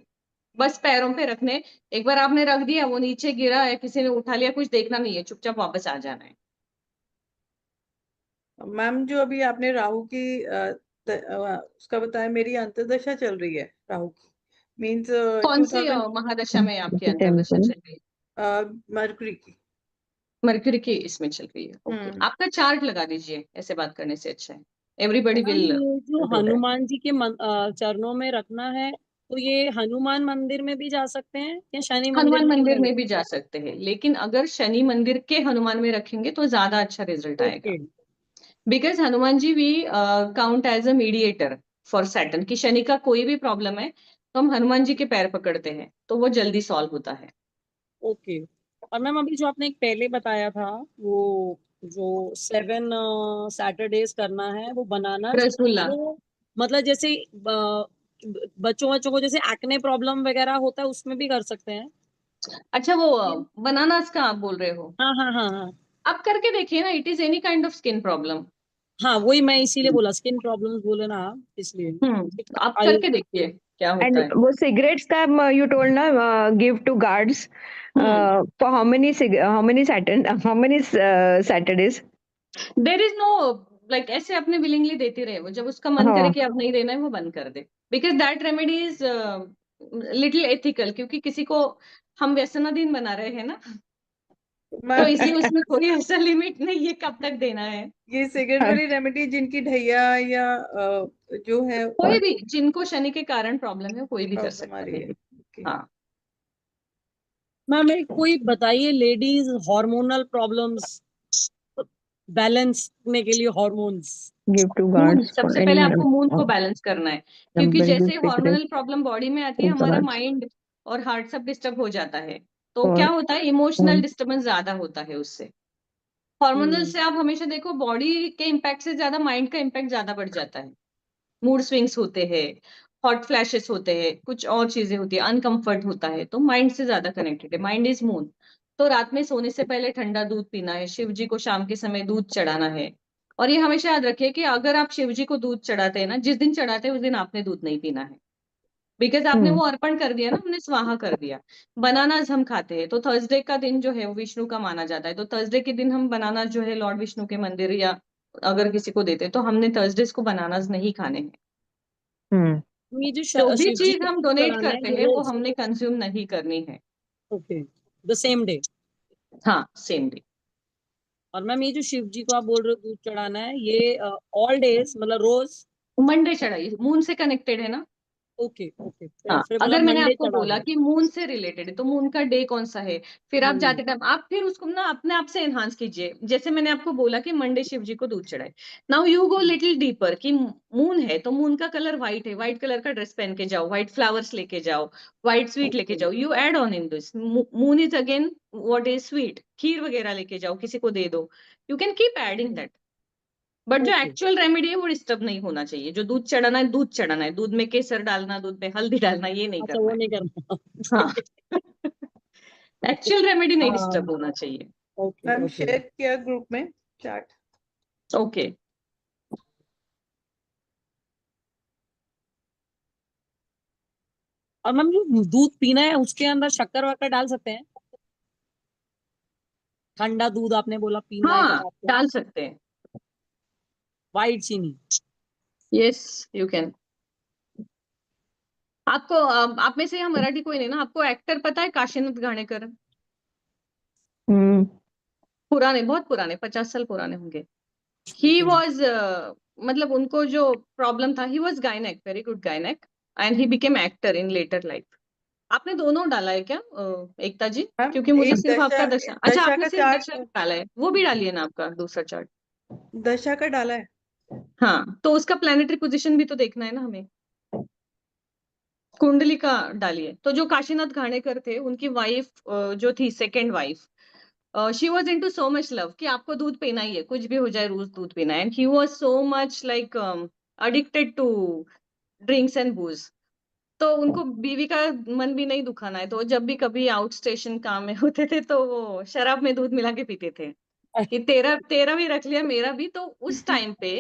बस पैरों पे रखने। एक बार आपने रख दिया, वो नीचे गिरा या किसी ने उठा लिया, कुछ देखना नहीं है, चुपचाप वापस आ जाना है। मैम जो अभी आपने राहु की उसका बताया, मेरी अंतर्दशा चल रही है राहु की, मीन्स कौन सी 2000 महादशा में आपकी अंतर्दशा टेम्पल, चल रही है? मरकरी की। मर्क्यूरी की इसमें चल रही है, ओके। आपका चार्ट लगा दीजिए, ऐसे बात करने से अच्छा है, एवरीबडी मैम विल ये जो डू दैट। हनुमान जी के चरणों में रखना है, तो ये हनुमान मंदिर में भी जा सकते हैं या शनि मंदिर हनुमान में ही मंदिर में रहेगा? भी जा सकते हैं, लेकिन अगर शनि मंदिर के हनुमान में रखेंगे तो ज्यादा अच्छा रिजल्ट आएगा, okay. Because Hanuman ji we count as a mediator for Saturn, की शनि का कोई भी प्रॉब्लम है तो हम हनुमान जी के पैर पकड़ते हैं, तो वो जल्दी सॉल्व होता है। ओके। और मैम अभी जो आपने एक पहले बताया था, वो जो 7 सैटरडेज करना है, वो बनाना, रसगुल्ला, वो मतलब जैसे बच्चों बच्चों को जैसे एक्ने प्रॉब्लम वगैरह होता है, उसमें भी कर सकते हैं? अच्छा वो बनानास का आप बोल रहे हो? हाँ हाँ हाँ हाँ। आप करके देखिए ना, it is any kind of skin problem. हाँ वही मैं इसीलिए बोला, स्किन प्रॉब्लम्स बोले ना आप, इसलिए। तो आप आई करके देखिए क्या एंड होता है। वो सिगरेट्स का यू टोल्ड ना, give to guards for how many Saturdays? There is no, like ऐसे अपने विलिंगली देते रहे, वो जब उसका मन करे हाँ, कि अब नहीं देना है, वो बंद कर दे, because that remedy is little ethical, क्योंकि किसी को हम व्यसनाधीन बना रहे हैं ना, तो मैम इसलिए उसमें कोई ऐसा लिमिट नहीं है कब तक देना है। ये सिगरेट वाली रेमेडी जिनकी ढैया या जो है कोई भी जिनको शनि के कारण प्रॉब्लम है, कोई भी कर प्रॉब्लम आ सकता रही है। है, ओके। हाँ, मैम एक कोई बताइए, लेडीज हार्मोनल प्रॉब्लम्स बैलेंस करने के लिए hormones. Give to moon, gods for सबसे any पहले आपको मून को बैलेंस करना है, क्योंकि number जैसे gives secret hormonal problem body में आती है to हमारा gods माइंड और हार्ट सब डिस्टर्ब हो जाता है, तो for क्या होता है इमोशनल moon. डिस्टर्बेंस ज्यादा होता है उससे। हार्मोनल हम्म से आप हमेशा देखो बॉडी के इम्पैक्ट से ज्यादा माइंड का इम्पैक्ट ज्यादा बढ़ जाता है। मूड स्विंग्स होते हैं, हॉट फ्लैशेस होते हैं, कुछ और चीजें होती है, अनकंफर्ट होता है, तो माइंड से ज्यादा कनेक्टेड है। Mind is moon. तो रात में सोने से पहले ठंडा दूध पीना है, शिव जी को शाम के समय दूध चढ़ाना है। और ये हमेशा याद रखिए कि अगर आप शिव जी को दूध चढ़ाते हैं ना, जिस दिन चढ़ाते हैं उस दिन आपने दूध नहीं पीना है, बिकॉज आपने Hmm. वो अर्पण कर दिया ना, हमने स्वाहा कर दिया। बनानास हम खाते हैं, तो थर्सडे का दिन जो है वो विष्णु का माना जाता है, तो थर्सडे के दिन हम बनाना जो है लॉर्ड विष्णु के मंदिर या अगर किसी को देते हैं, तो हमने थर्सडे को बनानास नहीं खाने हैं। Hmm. ये जो जो भी शिव जी चीज को हम दूध डोनेट चढ़ाना है करते ये हैं वो रोज। हमने कंज्यूम नहीं करनी है। Okay, the same day. हाँ, सेम डे। और मैम ये जो शिव जी को आप बोल रहे हो दूध चढ़ाना है, ये ऑल डेज मतलब रोज? मंडे चढ़ाइए, मून से कनेक्टेड है ना। ओके ओके, हाँ, फिर अगर मतलब मैंने मंडे आपको चढ़ा बोला दो। कि मून से रिलेटेड है, तो मून का डे कौन सा है, फिर आप हम्म जाते टाइम आप फिर उसको ना अपने आप से एनहांस कीजिए। जैसे मैंने आपको बोला कि मंडे शिव जी को दूध चढ़ाए, now you go little deeper कि मून है तो मून का कलर व्हाइट है, व्हाइट कलर का ड्रेस पहन के जाओ, व्हाइट फ्लावर्स लेके जाओ, व्हाइट स्वीट लेके ओके जाओ, you add on in this. Moon is again what is sweet, खीर वगैरह लेके जाओ, किसी को दे दो, you can keep adding that. But जो ओके। एक्चुअल रेमेडी है वो डिस्टर्ब नहीं होना चाहिए। जो दूध चढ़ाना है दूध चढ़ाना है, दूध में केसर डालना, दूध में हल्दी डालना, ये नहीं अच्छा, करना वो है। नहीं करना। हाँ, एक्चुअल रेमेडी नहीं हाँ, डिस्टर्ब होना चाहिए। Okay ma'am okay. शेयर किया ग्रुप में चार्ट। ओके, और मैम जो दूध पीना है उसके अंदर शक्कर वक्कर डाल सकते हैं? ठंडा दूध आपने बोला पीना है तो हाँ, आपको डाल सकते हैं। व्हाइट चीनी। Yes, you can. आपको आप में से यहाँ मराठी कोई नहीं ना, आपको एक्टर पता है काशीनाथ घाणेकर? Hmm. पुराने, बहुत पुराने, 50 साल पुराने होंगे। ही ओके। वॉज मतलब उनको जो प्रॉब्लम था, he was gynaec, very good gynaec, and he became actor in later life. आपने दोनों डाला है क्या एकता जी? मैम क्योंकि मुझे एक सिर्फ आपका दशा, दशा, अच्छा दशा आपने का सिर्फ दशा चार्ट, डाला है, वो भी डालिए ना आपका दूसरा चार्ट। दशा का डाला है। हाँ, तो उसका प्लैनेटरी पोजीशन भी तो देखना है ना हमें। कुंडली का डालिए। तो जो काशीनाथ घाणेकर थे उनकी वाइफ जो थी, second wife, she was into so much love कि आपको दूध पीना ही है, कुछ भी हो जाए रोज दूध पीना है, and he was so much like addicted to drinks and booze. तो उनको बीवी का मन भी नहीं दुखाना है, तो जब भी कभी आउट स्टेशन काम में होते थे तो वो शराब में दूध मिला के पीते थे कि तेरा तेरा भी रख लिया मेरा भी। तो उस टाइम पे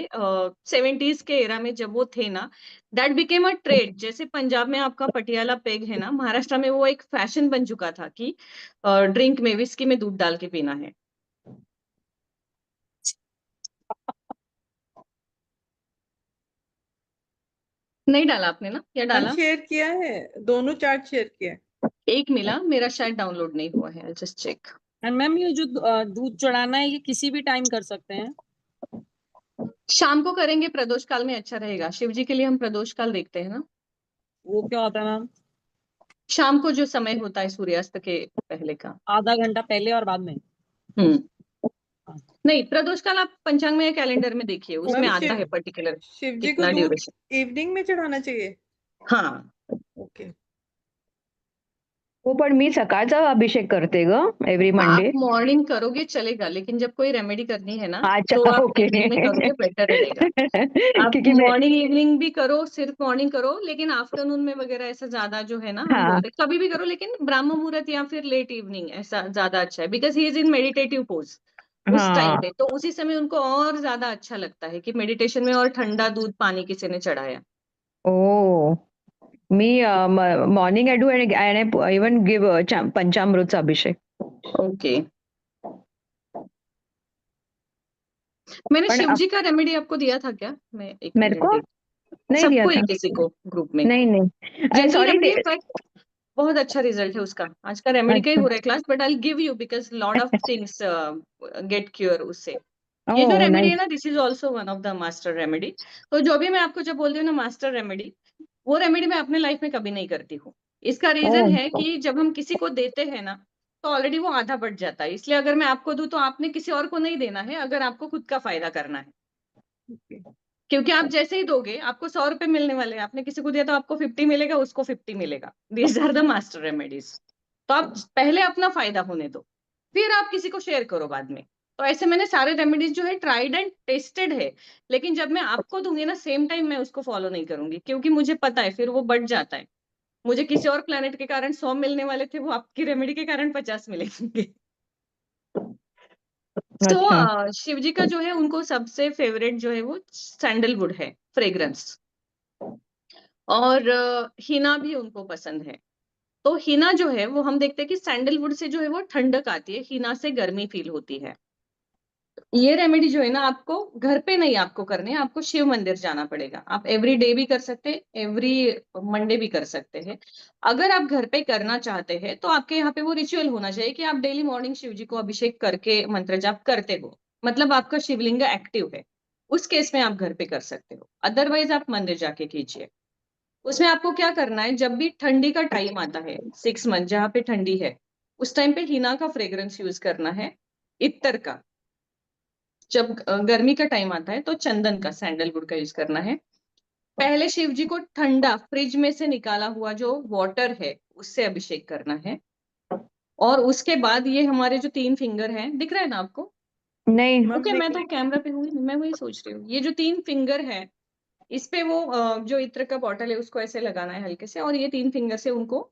70s के एरा में जब वो थे ना, दैट बिकेम अ ट्रेड। जैसे पंजाब में आपका पटियाला पेग है ना, महाराष्ट्र में वो एक फैशन बन चुका था कि ड्रिंक में, विस्की में दूध डाल के पीना है। नहीं डाला आपने ना, या मैम डाला? शेयर किया है, दोनों चार्ट शेयर किया है। एक मिला, मेरा शायद डाउनलोड नहीं हुआ है, जस्ट चेक। एंड मैम ये जो दूध चढ़ाना है ये किसी भी टाइम कर सकते हैं? शाम को करेंगे, प्रदोष काल में अच्छा रहेगा। शिव जी के लिए हम प्रदोष काल देखते हैं ना, वो क्या होता है मैम? शाम को जो समय होता है सूर्यास्त के पहले का। आधा घंटा पहले और बाद में? हम्म, हाँ, नहीं, प्रदोष काल आप पंचांग में या कैलेंडर में देखिए, उसमें मैम आता है शिव पर्टिकुलर शिव जी को कितना दूध ड्यूरेशन। इवनिंग में चढ़ाना चाहिए। हाँ, ओके। हो पण मी सकाळचा अभिषेक करते ग एव्हरी आप मंडे. मॉर्निंग करोगे चलेगा, लेकिन जब कोई रेमेडी करनी है ना अच्छा, तो आप ओके. इवनिंग में करोगे, बेटर रहेगा। आप क्योंकि मैं मॉर्निंग इवनिंग भी करो, सिर्फ मॉर्निंग करो, लेकिन आफ्टरनून में वगैरह ऐसा ज्यादा जो है ना, हम हाँ बोलते हैं कभी भी करो, लेकिन ब्राह्म मुहूर्त या फिर लेट इवनिंग ऐसा ज्यादा अच्छा है, because he is in meditative pose उस टाइम हाँ पे। तो उसी समय उनको और ज्यादा अच्छा लगता है कि मेडिटेशन में और ठंडा दूध पानी किसी ने चढ़ाया। Oh me morning I do and I even give पंचामृतचा अभिषेक. ओके, मैंने पण शिव जी का रेमेडी आपको दिया था क्या? मैं एक मेरे मिनट को देख, नहीं दिया सबको ही था. किसी को ग्रुप में नहीं नहीं जनरल सॉरी. रेमेडी, बट बहुत अच्छा रिजल्ट है उसका। आज का रेमेडी का ही अच्छा. हो रहा है class, but I give you because lot of things get cure उससे। ये जो ओह रेमेडी है नाइस. ना, this is also one of the master remedy. तो जो भी मैं आपको जब बोलती हूँ ना मास्टर रेमेडी, वो रेमेडी मैं अपने लाइफ में कभी नहीं करती हूँ। इसका रीजन ओह है कि जब हम किसी को देते हैं ना, तो ऑलरेडी वो आधा बढ़ जाता है। इसलिए अगर मैं आपको दूं तो आपने किसी और को नहीं देना है, अगर आपको खुद का फायदा करना है। क्योंकि आप जैसे ही दोगे आपको 100 रुपए मिलने वाले हैं, आपने किसी को दिया तो आपको 50 मिलेगा, उसको 50 मिलेगा। These are the master remedies. तो आप पहले अपना फायदा होने दो, फिर आप किसी को शेयर करो बाद में। तो ऐसे मैंने सारे रेमेडीज जो है ट्राइड एंड टेस्टेड है, लेकिन जब मैं आपको दूंगी ना सेम टाइम मैं उसको फॉलो नहीं करूंगी, क्योंकि मुझे पता है फिर वो बढ़ जाता है। मुझे किसी और प्लेनेट के कारण 100 मिलने वाले थे, वो आपकी रेमेडी के कारण 50 मिलेंगे। तो अच्छा। शिव जी का जो है उनको सबसे फेवरेट जो है वो सैंडलवुड है फ्रेग्रेंस, और हिना भी उनको पसंद है। तो हिना जो है वो हम देखते हैं कि सैंडलवुड से जो है वो ठंडक आती है, हिना से गर्मी फील होती है। ये रेमेडी जो है ना आपको घर पे नहीं आपको करनी है, आपको शिव मंदिर जाना पड़ेगा। आप एवरी डे भी कर सकते हैं, एवरी मंडे भी कर सकते हैं। अगर आप घर पे करना चाहते हैं तो आपके यहाँ पे वो रिचुअल होना चाहिए कि आप डेली मॉर्निंग शिव जी को अभिषेक करके मंत्र जाप करते हो, मतलब आपका शिवलिंग एक्टिव है। उस केस में आप घर पे कर सकते हो, अदरवाइज आप मंदिर जाके कीजिए। उसमें आपको क्या करना है, जब भी ठंडी का टाइम आता है 6 मंथ जहाँ पे ठंडी है, उस टाइम पे हिना का फ्रेग्रेंस यूज करना है, इत्तर का। जब गर्मी का टाइम आता है तो चंदन का, सैंडलवुड का यूज करना है। पहले शिव जी को ठंडा फ्रिज में से निकाला हुआ जो वाटर है उससे अभिषेक करना है। और उसके बाद ये हमारे जो 3 फिंगर हैं, दिख रहा है ना आपको? नहीं। मैम ओके, देख मैं तो कैमरा पे हूँ, मैं वही सोच रही हूँ। ये जो 3 फिंगर है इस पे वो जो इत्र का बॉटल है उसको ऐसे लगाना है हल्के से, और ये 3 फिंगर से उनको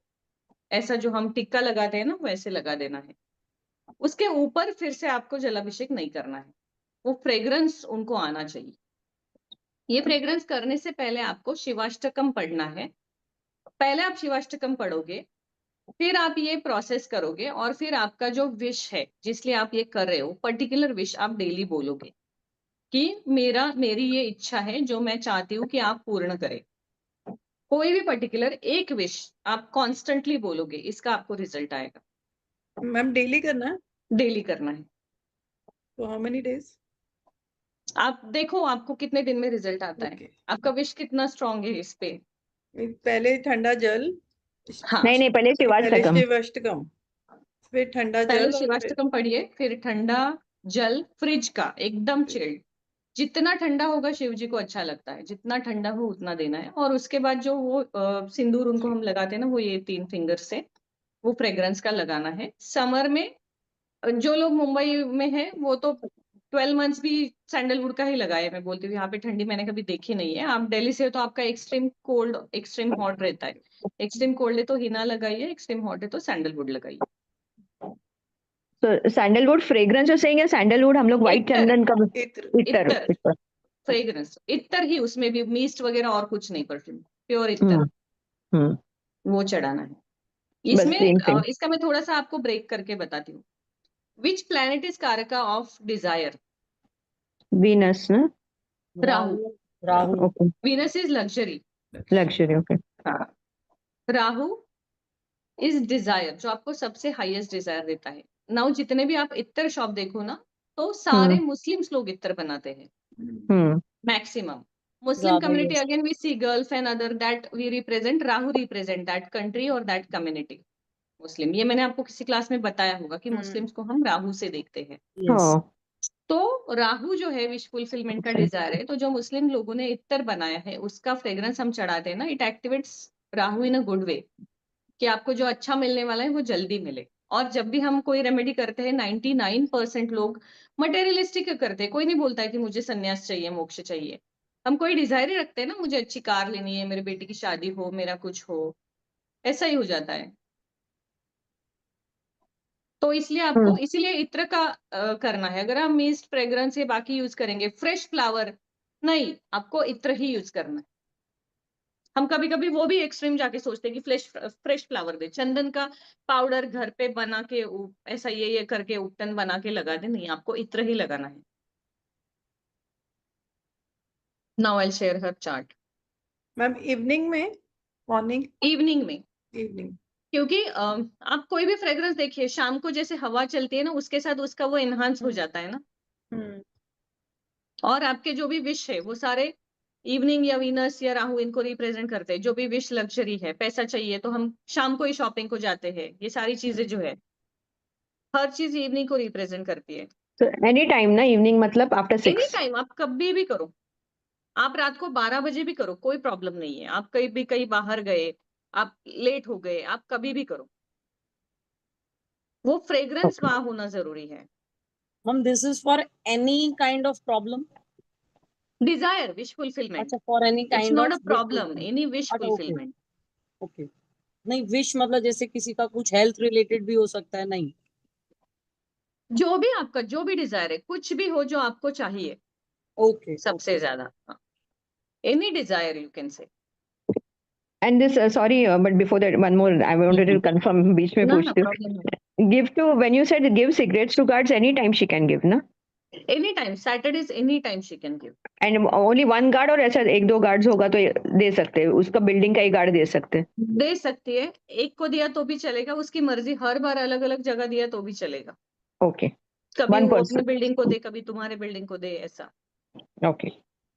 ऐसा जो हम टिक्का लगाते हैं ना वैसे लगा देना है। उसके ऊपर फिर से आपको जलाभिषेक नहीं करना है, वो फ्रेग्रेंस उनको आना चाहिए। ये फ्रेग्रेंस करने से पहले आपको शिवाष्टकम पढ़ना है। पहले आप शिवाष्टकम पढ़ोगे, फिर आप ये प्रोसेस करोगे, और फिर आपका जो विश है जिसलिए आप ये कर रहे हो, पर्टिकुलर विश आप डेली बोलोगे कि मेरी ये इच्छा है जो मैं चाहती हूँ कि आप पूर्ण करें। कोई भी पर्टिकुलर एक विश आप कॉन्स्टेंटली बोलोगे, इसका आपको रिजल्ट आएगा। मैम डेली करना है, डेली करना है। तो हाउ मेनी डेज? आप देखो आपको कितने दिन में रिजल्ट आता है, ओके। आपका विश कितना स्ट्रांग है इस पे। पहले ठंडा जल, हाँ, नहीं नहीं, पहले पहले शिवाष्टकम। शिव अष्टकम, फिर ठंडा पहले जल, और फिर शिवाष्टकम पढ़िए, फिर ठंडा जल फ्रिज का एकदम चिल्ड। जितना ठंडा होगा शिव जी को अच्छा लगता है, जितना ठंडा हो उतना देना है। और उसके बाद जो वो सिंदूर उनको हम लगाते हैं ना, वो ये 3 फिंगर से वो फ्रेग्रेंस का लगाना है। समर में जो लोग मुंबई में है वो तो 12 मंथ्स भी सैंडलवुड का ही लगाए। मैं बोलती हूँ यहाँ पे ठंडी मैंने कभी देखी नहीं है। आप दिल्ली से हो तो आपका एक्सट्रीम कोल्ड एक्सट्रीम हॉट रहता है। एक्सट्रीम कोल्ड है तो हिना लगाइए, एक्सट्रीम हॉट है तो सैंडलवुड लगाइए। तो सैंडलवुड फ्रेग्रेंस जो सेइंग है, सैंडलवुड हम लोग व्हाइट इत्र, चंदन का। इत्र। इतर इत्र इतर। फ्रेग्रेंस, इत्र ही, उसमें भी मीस्ट वगैरह और कुछ नहीं, परफ्यूम प्योर इत्र हम्म हम्म। वो चढ़ाना है बस इसमें। 3 थिंग। इसका मैं थोड़ा सा आपको ब्रेक करके बताती हूँ। विच प्लैनेट इज कारका ऑफ डिजायर? वीनस ना। Rahu. Rahu. Rahu. Okay. Venus is luxury. Luxury, okay. हाँ, राहु इज डिजायर, जो आपको सबसे हाईएस्ट डिजायर देता है। नाउ जितने भी आप इत्र शॉप देखो ना, तो सारे हम्म मुस्लिम्स लोग इत्र बनाते हैं, हम्म। मैक्सिमम। Muslim ज्यादा community, yes. again we see Gulf and other, that we represent, Rahu represent that country or that community. मुस्लिम, ये मैंने आपको किसी क्लास में बताया होगा कि मुस्लिम्स को हम राहु से देखते हैं। यस। हाँ। तो राहु जो है विश फुलफिलमेंट का डिजायर है, तो जो मुस्लिम लोगों ने इत्तर बनाया है उसका फ्रेग्रेंस हम चढ़ाते हैं ना, it activates Rahu in a good way, कि आपको जो अच्छा मिलने वाला है वो जल्दी मिले। और जब भी हम कोई रेमेडी करते हैं 99% लोग मटेरियलिस्टिक करते हैं। कोई नहीं बोलता है कि मुझे संन्यास चाहिए, मोक्ष चाहिए। हम कोई डिजायर ही रखते हैं ना, मुझे अच्छी कार लेनी है, मेरे बेटी की शादी हो, मेरा कुछ हो, ऐसा ही हो जाता है। तो इसलिए आपको, हम्म। इसीलिए इत्र का करना है। अगर आप मिस्ट फ्रेग्रेंस या बाकी यूज करेंगे, फ्रेश फ्लावर नहीं, आपको इत्र ही यूज करना है। हम कभी कभी वो भी एक्सट्रीम जाके सोचते हैं कि फ्रेश फ्लावर दे, चंदन का पाउडर घर पे बना के ऐसा ये करके उपटन बना के लगा दे, नहीं, आपको इत्र ही लगाना है। Now I share her chart. Ma'am evening में, मॉर्निंग, इवनिंग में, इवनिंग। क्योंकि आप कोई भी फ्रेग्रेंस देखिए, शाम को जैसे हवा चलती है ना उसके साथ उसका वो एनहांस हो जाता है ना। हम्म। और आपके जो भी विश है वो सारे इवनिंग या वीनस या राहु इनको रिप्रेजेंट करते हैं। जो भी विश लग्जरी है, पैसा चाहिए तो हम शाम को ही शॉपिंग को जाते हैं, ये सारी चीजें जो है। हर चीज इवनिंग को रिप्रेजेंट करती है। So any time ना evening मतलब after एनी 6. टाइम, आप कभी भी करो, आप रात को 12 बजे भी करो, कोई प्रॉब्लम नहीं है। आप कहीं बाहर गए, आप लेट हो गए, आप कभी भी करो, वो फ्रेग्रेंस Okay. वहां होना जरूरी है। Ma'am this is for any kind of problem? Desire, wish fulfilment. अच्छा, for any it's kind not of a wish problem, fulfilment. Any wish अच्छा, ओके फुलफिलमेंट। ओके। नहीं, विश मतलब जैसे किसी का कुछ हेल्थ रिलेटेड भी हो सकता है? नहीं? जो भी आपका जो भी डिजायर है, कुछ भी हो जो आपको चाहिए ओके सबसे ओके। ज्यादा, any Dzire you can say. And this sorry but before that one more I wanted to confirm बीच में ना ना पूछती प्रॉब्लम है। हूँ. Give to when you said give cigarettes to guards anytime she can give ना? Any time, Saturdays any time she can give. And only one guard और ऐसा एक दो गार्ड्स होगा तो दे सकते हैं, उसका बिल्डिंग का ही गार्ड दे सकते हैं? दे सकती है, एक को दिया तो भी चलेगा, उसकी मर्जी, हर बार अलग अलग जगह दिया तो भी चलेगा। Okay. कभी One वो person. अपने बिल्डिंग को दे, कभी तुम्हारे बिल्डिंग को दे, ऐसा। Okay.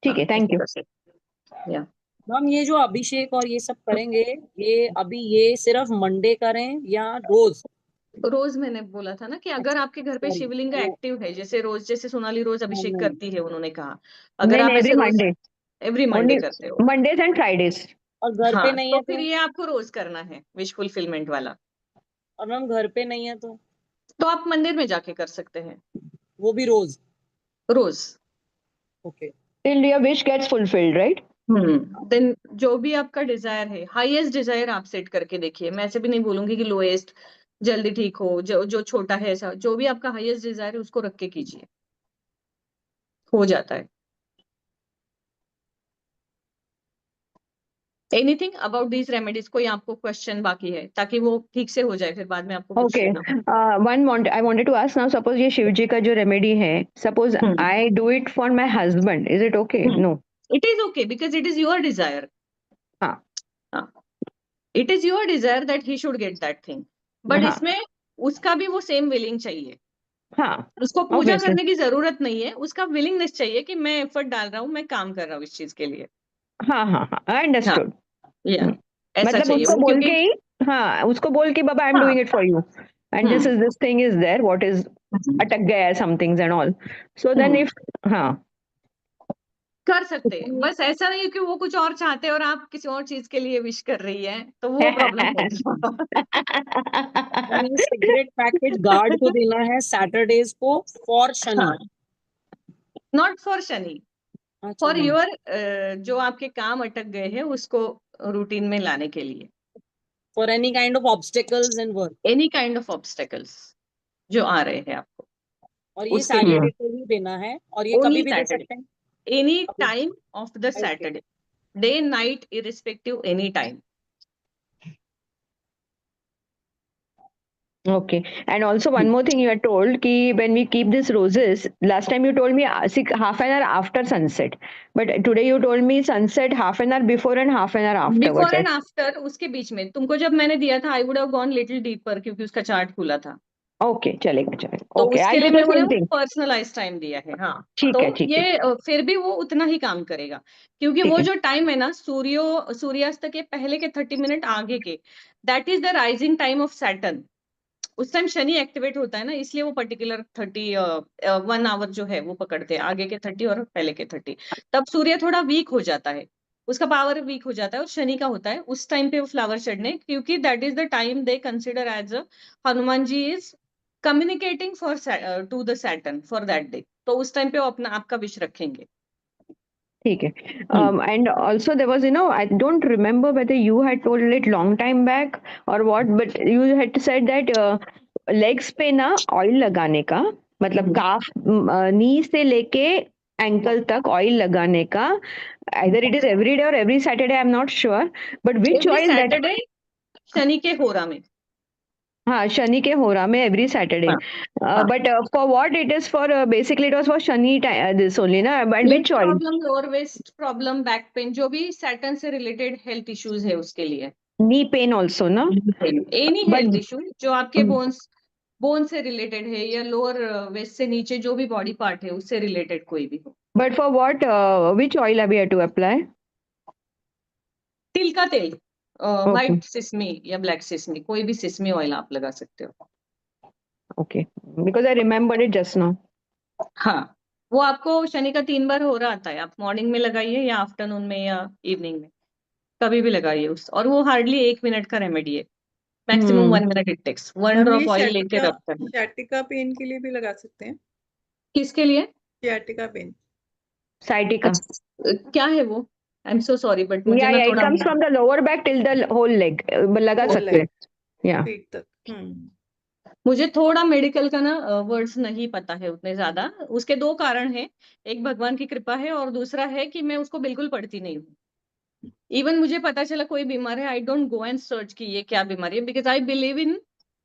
ठीक है, हाँ, थैंक ऐसा यू. कर सकते। या मैम ये जो अभिषेक और ये सब करेंगे, ये अभी ये सिर्फ मंडे करें या रोज? रोज मैंने बोला था ना कि अगर अच्छा, आपके घर पे सॉरी शिवलिंग वो एक्टिव है, जैसे रोज, जैसे सोनाली रोज हाँ, अभिषेक नहीं करती है, उन्होंने कहा अगर नहीं आप नहीं, एवरी ऐसे रोज मंडे. एवरी मंडे ओनली करते हो, मंडेज एंड फ्राइडेज. और घर पे हाँ, नहीं तो है फिर तो? ये आपको रोज करना है विश फुलफिलमेंट वाला। और मैम घर पे नहीं है तो आप मंदिर में जाके कर सकते हैं वो भी रोज? रोज। Okay. Till your wish gets fulfilled, right? Then जो भी आपका डिजायर है, हाईएस्ट डिजायर आप सेट करके देखिए। मैं ऐसे भी नहीं बोलूंगी कि लोएस्ट, जल्दी ठीक हो, जो जो छोटा है, ऐसा जो भी आपका हाईएस्ट डिजायर है उसको रख के कीजिए, हो जाता है। एनीथिंग अबाउट दीज रेमेडीज, कोई आपको क्वेश्चन बाकी है, ताकि वो ठीक से हो जाए, फिर बाद में आपको कुछ ओके. लेना। I wanted to ask now, suppose ये शिव जी का जो रेमेडी है, suppose I do it for my husband, is it okay? No? It is okay because it is your desire. हाँ it is your desire that he should get that thing, but हाँ इसमें उसका भी वो same willing चाहिए। हाँ, उसको पूजा obviously. करने की जरूरत नहीं है, उसका विलिंगनेस चाहिए कि मैं एफर्ट डाल रहा हूँ, मैं काम कर रहा हूँ इस चीज के लिए। हाँ हाँ हाँ, आई हाँ, अंडरस्टूड. या ऐसा मतलब चाहिए उसको वो, बोल क्योंकि के ही, हाँ, उसको बोल के बाबा आई एम हाँ, doing it for you and this thing is there, what is अटक गया है, some things and all. So then if, हाँ, कर सकते हैं। बस ऐसा नहीं है कि वो कुछ और चाहते हैं और आप किसी और चीज के लिए विश कर रही है, तो वो प्रॉब्लम होगी। यानी सिगरेट पैकेट गार्ड को देना है सैटरडेज को फॉर शनि? हाँ, नॉट फॉर शनि, अच्छा फॉर मैम। योर जो आपके काम अटक गए हैं उसको रूटीन में लाने के लिए। For any kind of obstacles in work? Any kind of obstacles जो आ रहे हैं आपको, और ये उसके लिए सैटरडे को ही देना है और ये कभी ओनली भी दे सैटरडे, सकते हैं? Any time of the okay. Saturday, day night irrespective, any time. okay. And also one more thing, you had told ki when we keep these roses, last time you told me half an hour after sunset, but today you told me sunset half an hour before and half an hour afterwards, before and right? After, उसके बीच में तुमको जब मैंने दिया था, I would have gone little deeper, क्योंकि उसका chart खुला था, Okay, चलेगा चलेगा. तो Okay, उसके I'll लिए do the मैंने same वो thing. पर्सनलाइज टाइम दिया है। हाँ, तो ठीक है ठीक है ये फिर भी वो उतना ही काम करेगा, क्योंकि ठीक वो है. जो टाइम है ना, सूर्यास्त के पहले के 30 मिनट आगे के, that is the rising time of Saturn. उस टाइम शनि एक्टिवेट होता है ना, इसलिए वो पर्टिकुलर 1 आवर जो है वो पकड़ते हैं, आगे के 30 और पहले के 30। तब सूर्य थोड़ा वीक हो जाता है, उसका पावर वीक हो जाता है, और शनि का होता है उस टाइम पे वो फ्लावर चढ़ने, क्योंकि that is the time they consider as Hanuman ji is communicating for to the Saturn for that day, तो उस टाइम पे वो अपना आपका विश रखेंगे। ठीक है. And also there was, I don't remember whether you had told it long time back or what, but you had said that legs पे ना ऑयल लगाने का, मतलब काफ नी से लेके एंकल तक ऑयल लगाने का, either it is every day or every Saturday, I'm not sure, but which every oil that? Saturday Shani के होरा में। हाँ, शनि के होरा में every Saturday. हाँ, हाँ। But for what it is for? Basically it was for Shani this only ना, but leg which oil? Problem, lower waist problem, back pain, जो भी सैटर्न से रिलेटेड हेल्थ इश्यूज है उसके लिए। Knee pain also ना? एनी But हेल्थ इशू जो आपके बोन से रिलेटेड है, या लोअर वेस्ट से नीचे जो भी बॉडी पार्ट है उससे रिलेटेड कोई भी हो। But for what, which oil are we have to apply? तिल का तेल, Okay. व्हाइट सिसमी या ब्लैक सिसमी, कोई भी सिसमी ऑयल आप लगा सकते हो। Okay. Because I remembered it just now. हाँ, वो आपको शनि का 3 बार हो रहा आता है, आप मॉर्निंग में लगाइए या आफ्टरनून में या इवनिंग में, कभी भी लगाइए और वो हार्डली 1 मिनट का रेमेडी है, maximum 1 minute it takes. 1 ma'am ये ड्रॉप ऑयल लेके sciatica रब करना। sciatica पेन के लिए भी लगा सकते हैं? किसके लिए? sciatica पेन। Sciatica. अच्छा, क्या है वो? I am so sorry but मुझे Yeah, ना yeah. It थोड़ा comes from the lower back till the whole leg. लगा Whole सकते हैं. Yeah. पीठ तक। मुझे थोड़ा मेडिकल का ना वर्ड्स नहीं पता है उतने ज्यादा। उसके 2 कारण हैं, एक भगवान की कृपा है और दूसरा है कि मैं उसको बिल्कुल पढ़ती नहीं हूँ। इवन मुझे पता चला कोई बीमार है, I don't go and search कि ये क्या बीमारी है, बिकॉज आई बिलीव इन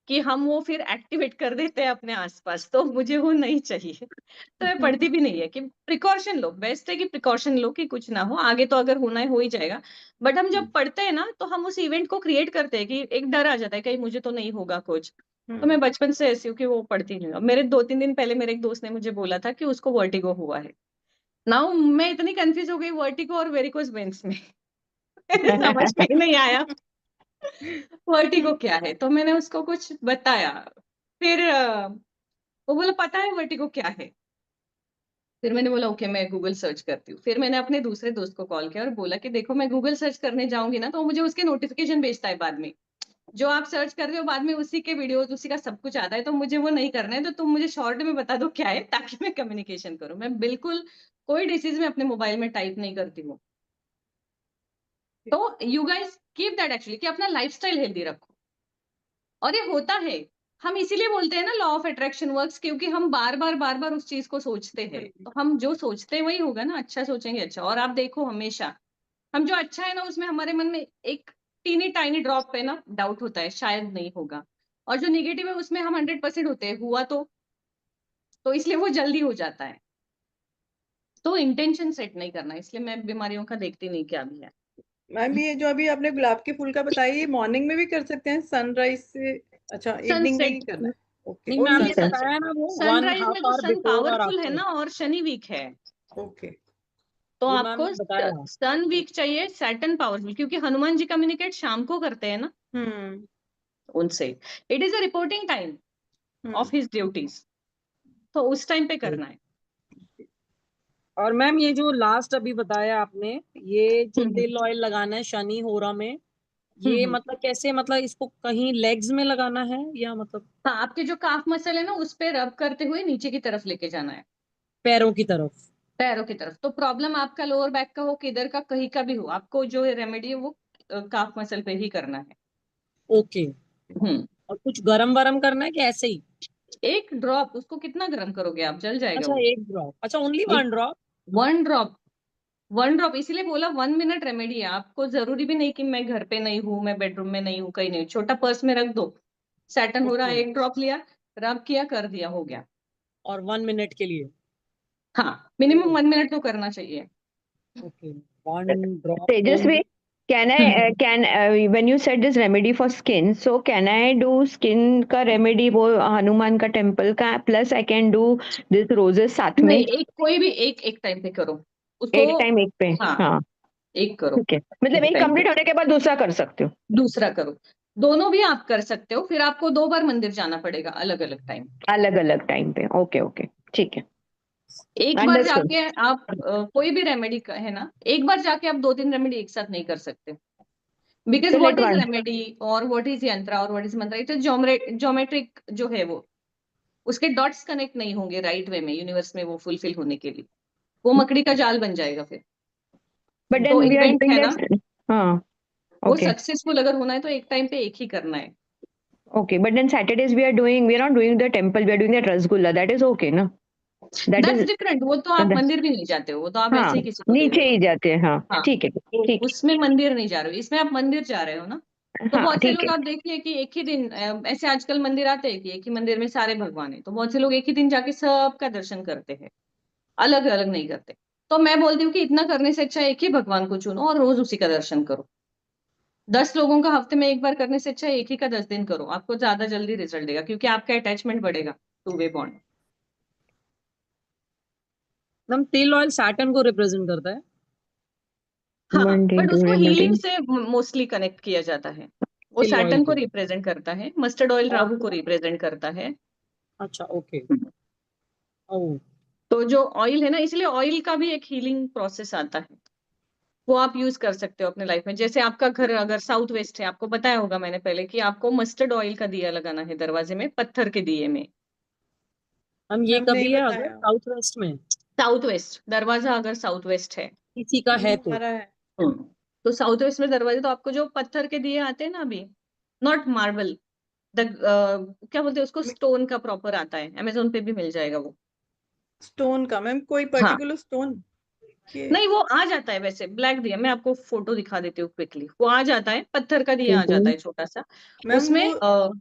कि हम वो फिर एक्टिवेट कर देते हैं अपने आसपास, तो मुझे वो नहीं चाहिए। तो मैं पढ़ती भी नहीं है कि प्रिकॉशन लो, बेस्ट है कि प्रिकॉशन लो कि कुछ ना हो, आगे तो अगर होना है हो ही जाएगा। बट हम जब पढ़ते हैं ना तो हम उस इवेंट को क्रिएट करते हैं कि एक डर आ जाता है कहीं मुझे तो नहीं होगा कुछ। तो मैं बचपन से ऐसी हूँ कि वो पढ़ती नहीं हूँ। मेरे 2-3 दिन पहले मेरे एक दोस्त ने मुझे बोला था कि उसको वर्टिगो हुआ है। नाउ मैं इतनी कंफ्यूज हो गई वर्टिगो और वेरिकोज वेन्स में। समझ में ही नहीं आया वर्टिगो क्या है, तो मैंने उसको कुछ बताया। फिर वो बोला पता है वर्टिगो क्या है? फिर मैंने बोला ओके मैं गूगल सर्च करती हूँ। फिर मैंने अपने दूसरे दोस्त को कॉल किया और बोला कि देखो मैं गूगल सर्च करने जाऊंगी ना तो वो मुझे उसके नोटिफिकेशन भेजता है बाद में, जो आप सर्च कर रहे हो बाद में उसी के वीडियोस उसी का सब कुछ आता है, तो मुझे वो नहीं करना है। तो तुम मुझे शॉर्ट में बता दो क्या है ताकि मैं कम्युनिकेशन करूँ। मैं बिल्कुल कोई डिसीज में अपने मोबाइल में टाइप नहीं करती हूँ। तो you guys keep that actually कि अपना लाइफस्टाइल हेल्दी रखो। और ये होता है, हम इसीलिए बोलते हैं ना लॉ ऑफ अट्रैक्शन वर्क्स, क्योंकि हम बार बार उस चीज को सोचते हैं। तो हम जो सोचते हैं वही होगा ना, अच्छा सोचेंगे अच्छा। और आप देखो हमेशा हम जो अच्छा है ना उसमें हमारे मन में एक टीनी टाइनी ड्रॉप पे ना डाउट होता है शायद नहीं होगा, और जो निगेटिव है उसमें हम 100% होते हैं हुआ तो इसलिए वो जल्दी हो जाता है। तो इंटेंशन सेट नहीं करना, इसलिए मैं बीमारियों का देखती नहीं क्या भी है। मैम ये जो अभी आपने गुलाब के फूल का बताया ये मॉर्निंग में भी कर सकते हैं सनराइज से? अच्छा इवनिंग में ही सनसेट करना है। ओके नहीं मैम ओनली ने Sunset. सनसेट। बताया ना वो वन सनराइज में हाफ तो आवर सन बिफोर और पावरफुल है आफ्टर, ना और शनि वीक है, ओके तो वो मैम आपको ने बताया। सन वीक चाहिए, सैटर्न पावरफुल, क्योंकि हनुमान जी कम्युनिकेट शाम को करते हैं ना हम्म उनसे। It is a reporting time of his duties, तो उस टाइम पे करना है। और मैम ये जो लास्ट अभी बताया आपने, ये जो हम्म तिल ऑयल लगाना है शनि होरा में, हम्म ये हम्म। मतलब कैसे, मतलब इसको कहीं लेग्स में लगाना है या मतलब हाँ, आपके जो काफ मसल है ना उस पे रब करते हुए नीचे की तरफ लेके जाना है, पैरों की तरफ? पैरों की तरफ। तो प्रॉब्लम आपका लोअर बैक का हो किधर का कहीं का भी हो, आपको जो रेमेडी है वो काफ मसल पे ही करना है। ओके। हम्म। और कुछ गरम वरम करना है कि ऐसे ही? एक ड्रॉप, उसको कितना गर्म करोगे आप, जल जाएगा अच्छा वो। एक ड्रॉप, अच्छा ओनली एक वन ड्रॉप? 1 ड्रॉप, 1 ड्रॉप इसीलिए बोला 1 मिनट रेमेडी है। आपको जरूरी भी नहीं कि मैं घर पे नहीं हूँ, मैं बेडरूम में नहीं हूँ, कहीं नहीं, छोटा पर्स में रख दो, सैटन हो रहा ओके। है, 1 ड्रॉप लिया, रब किया, कर दिया, हो गया। और 1 मिनट के लिए? हाँ, मिनिमम 1 मिनट तो करना चाहिए। Okay, one drop Tejasvi, only. can I can when you said this remedy for skin, so can I do skin का remedy वो हनुमान का टेम्पल का plus I can do this roses साथ में नहीं, एक कोई भी एक टाइम पे करो उसको। एक टाइम एक पे? हाँ, हाँ एक करो, ठीक है, मतलब एक एक टाइम पे, कंप्लीट होने के बाद दूसरा कर सकते हो? दूसरा करो, दोनों भी आप कर सकते हो। फिर आपको 2 बार मंदिर जाना पड़ेगा अलग अलग टाइम। अलग अलग टाइम पे? ओके ओके ठीक है, एक बार अंडरस्टूड। जाके आप कोई भी रेमेडी है ना, एक बार जाके आप 2-3 रेमेडी एक साथ नहीं कर सकते। Because what select is one. Remedy और व्हाट इज यंत्रा और व्हाट इज मंत्र, इट इज ज्योमेट्रिक जो है वो, उसके डॉट्स कनेक्ट नहीं होंगे राइट वे में यूनिवर्स में वो फुलफिल होने के लिए, वो मकड़ी का जाल बन जाएगा फिर। बट तो then we are even doing है ना, दैट। हाँ वो ओके सक्सेसफुल अगर होना है तो एक टाइम पे एक ही करना है। Okay, but then Saturdays we are not doing the temple, we are doing that rasgulla, that is okay ना? That दैट्स is डिफरेंट, वो तो आप मंदिर भी नहीं जाते हो, वो तो आप हाँ ऐसे ही किसी को दे नीचे रहे हो। ही जाते हैं, हाँ हाँ, ठीक है तो ठीक उसमें मंदिर नहीं जा रहे हो, इसमें आप मंदिर जा रहे हो ना। है, तो हाँ बहुत से ठीक लोग है। आप देखिए कि एक ही दिन ऐसे आजकल मंदिर आते हैं कि एक ही मंदिर में सारे भगवान है, तो बहुत से लोग एक ही दिन जाके सबका दर्शन करते हैं, अलग अलग नहीं करते। तो मैं बोलती हूँ कि इतना करने से अच्छा एक ही भगवान को चुनो और रोज उसी का दर्शन करो। 10 लोगों का हफ्ते में एक बार करने से अच्छा एक ही का 10 दिन करो, आपको ज्यादा जल्दी रिजल्ट देगा क्योंकि आपका अटैचमेंट बढ़ेगा, 2 वे बॉन्ड। मैम तिल ऑयल सैटर्न को रिप्रेजेंट करता है? हाँ, Monday बट to उसको remedy। हीलिंग से मोस्टली कनेक्ट किया जाता है। वो तिल ऑयल सैटर्न को को? रिप्रेजेंट करता है, मस्टर्ड ऑयल और राहु को रिप्रेजेंट करता है। अच्छा, ओके। ओह! तो जो ऑयल है ना, इसलिए ऑयल का भी एक हीलिंग प्रोसेस आता है, वो आप यूज कर सकते हो अपने लाइफ में। जैसे आपका घर अगर साउथ वेस्ट है, आपको बताया होगा मैंने पहले कि आपको मस्टर्ड ऑयल का दिया लगाना है दरवाजे में, पत्थर के दिए में। मैम ये मैम नहीं कभी है अगर बताया, साउथ वेस्ट में साउथ वेस्ट दरवाजा अगर साउथ वेस्ट है, किसी का है तो? हमारा है। तो साउथ वेस्ट में दरवाजे, तो आपको जो पत्थर के दिए आते हैं ना अभी, नॉट मार्बल, द क्या बोलते हैं उसको, स्टोन का प्रॉपर आता है, अमेजोन पे भी मिल जाएगा वो। स्टोन का मैम, कोई हाँ, पर्टिकुलर स्टोन के? नहीं वो आ जाता है वैसे ब्लैक दिया, मैं आपको फोटो दिखा देती हूँ क्विकली, वो आ जाता है, पत्थर का दिया आ जाता है छोटा सा, मैम उसमें वो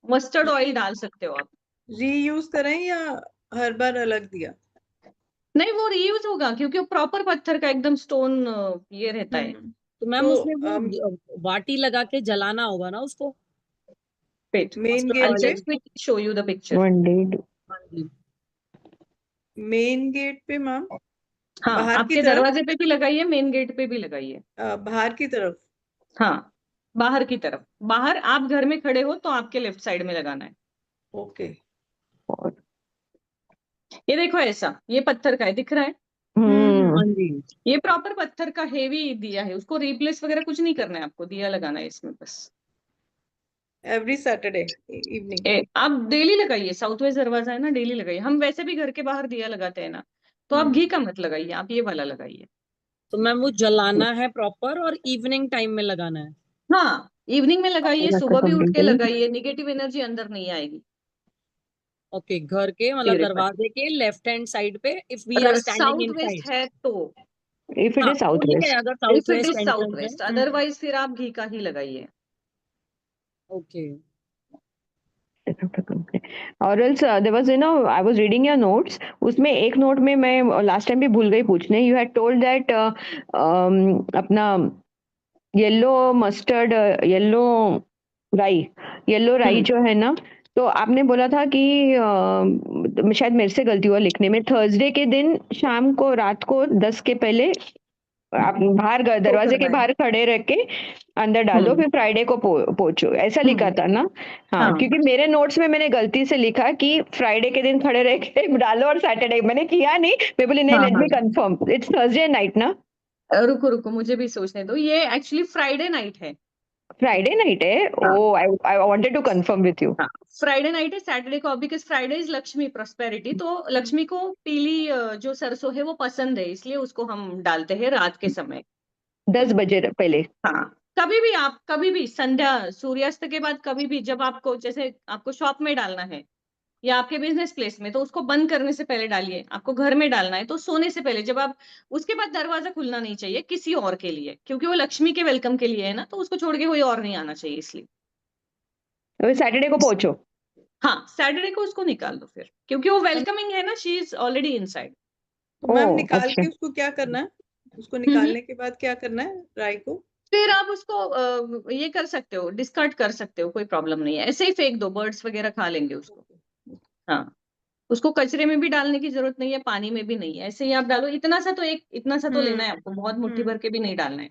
मस्टर्ड ऑयल डाल सकते हो आप। रीयूज करें या हर बार अलग दिया? नहीं वो रीयूज होगा, क्योंकि वो प्रॉपर पत्थर का एकदम स्टोन ये रहता है। तो मैम तो उसमें वो वाटी लगा के जलाना होगा ना उसको, wait, main mustard I'll gate पे, oil? just quickly show you the picture। One day. हाँ जी। मेन गेट पे मैम, हाँ, बाहर की आपके तरफ, दरवाजे पे भी लगाइए, मेन गेट पे भी लगाइए। बाहर की तरफ। हाँ, बाहर की तरफ, बाहर आप घर में खड़े हो तो आपके लेफ्ट साइड में लगाना है। ओके। और ये देखो ऐसा, ये पत्थर का है, दिख रहा है? हाँ हम्म जी। ये प्रॉपर पत्थर का हेवी दिया है, उसको रिप्लेस वगैरह कुछ नहीं करना है आपको, दिया लगाना है इसमें बस। Every Saturday evening. आप डेली लगाइए, साउथ वेस्ट दरवाजा है ना, डेली लगाइए। हम वैसे भी घर के बाहर दिया लगाते हैं ना, तो आप घी का मत लगाइए, आप ये वाला लगाइए। तो मैम वो जलाना है प्रॉपर और इवनिंग टाइम में लगाना है? हाँ, इवनिंग में लगाइए, That's the सुबह भी उठ के completed. लगाइए, निगेटिव एनर्जी अंदर नहीं आएगी। ओके, घर के मतलब प्यूरिफाई, दरवाजे के लेफ्ट हैंड साइड पे, इफ वी आर अगर स्टैंडिंग साउथ वेस्ट इनसाइड। है तो, If it हाँ, is तो ठीक है southwest. अगर south if it west is south entrance है। वेस्ट, अदरवाइज फिर आप घी का ही लगाइए। ओके। और else there was I was reading your notes. उसमें एक नोट में मैं लास्ट टाइम भी भूल गई पूछने. You had told that अपना येलो मस्टर्ड, येलो राई जो है ना, तो आपने बोला था कि शायद मेरे से गलती हुआ लिखने में, थर्सडे के दिन शाम को, रात को 10 के पहले आप बाहर दरवाजे के करना है। बाहर खड़े रह के अंदर डालो, फिर फ्राइडे को पहुंचो, ऐसा लिखा था ना? हाँ, हाँ, क्योंकि मेरे नोट्स में मैंने गलती से लिखा कि फ्राइडे के दिन खड़े रह के डालो और सैटरडे, मैंने किया नहीं, मैं बोली नहीं, हाँ, लेट हाँ, me confirm, it's Thursday night ना? रुको रुको, मुझे भी सोचने दो, ये एक्चुअली फ्राइडे नाइट है। फ्राइडे नाइट है? हाँ, oh, I wanted to confirm with you. हाँ, फ्राइडे नाइट है, सैटरडे को, because Friday is Lakshmi prosperity, तो लक्ष्मी को पीली जो सरसों है वो पसंद है, इसलिए उसको हम डालते हैं रात के समय। 10 बजे पहले. हाँ, कभी भी आप, कभी भी संध्या सूर्यास्त के बाद, कभी भी जब आपको, जैसे आपको शॉप में डालना है या आपके बिजनेस प्लेस में, तो उसको बंद करने से पहले डालिए। आपको घर में डालना है तो सोने से पहले, जब आप, उसके बाद दरवाजा खुलना नहीं चाहिए किसी और के लिए, क्योंकि वो लक्ष्मी के वेलकम के लिए है ना, तो उसको छोड़ के कोई और नहीं आना चाहिए, इसलिए। सैटरडे को पहुंचो. हाँ, सैटरडे को उसको निकाल दो फिर, क्योंकि वो वेलकमिंग है ना, शी इज ऑलरेडी इनसाइड। तो ओ, मैम निकाल अच्छा. के उसको क्या करना है? उसको निकालने के बाद क्या करना है राई को? फिर आप उसको ये कर सकते हो, डिस्कार्ड कर सकते हो, कोई प्रॉब्लम नहीं है, ऐसे ही फेंक दो, बर्ड्स वगैरह खा लेंगे उसको। हाँ, उसको कचरे में भी डालने की जरूरत नहीं है, पानी में भी नहीं है, ऐसे ही आप डालो। इतना सा तो लेना है आपको, बहुत मुट्ठी भर के भी नहीं डालना है।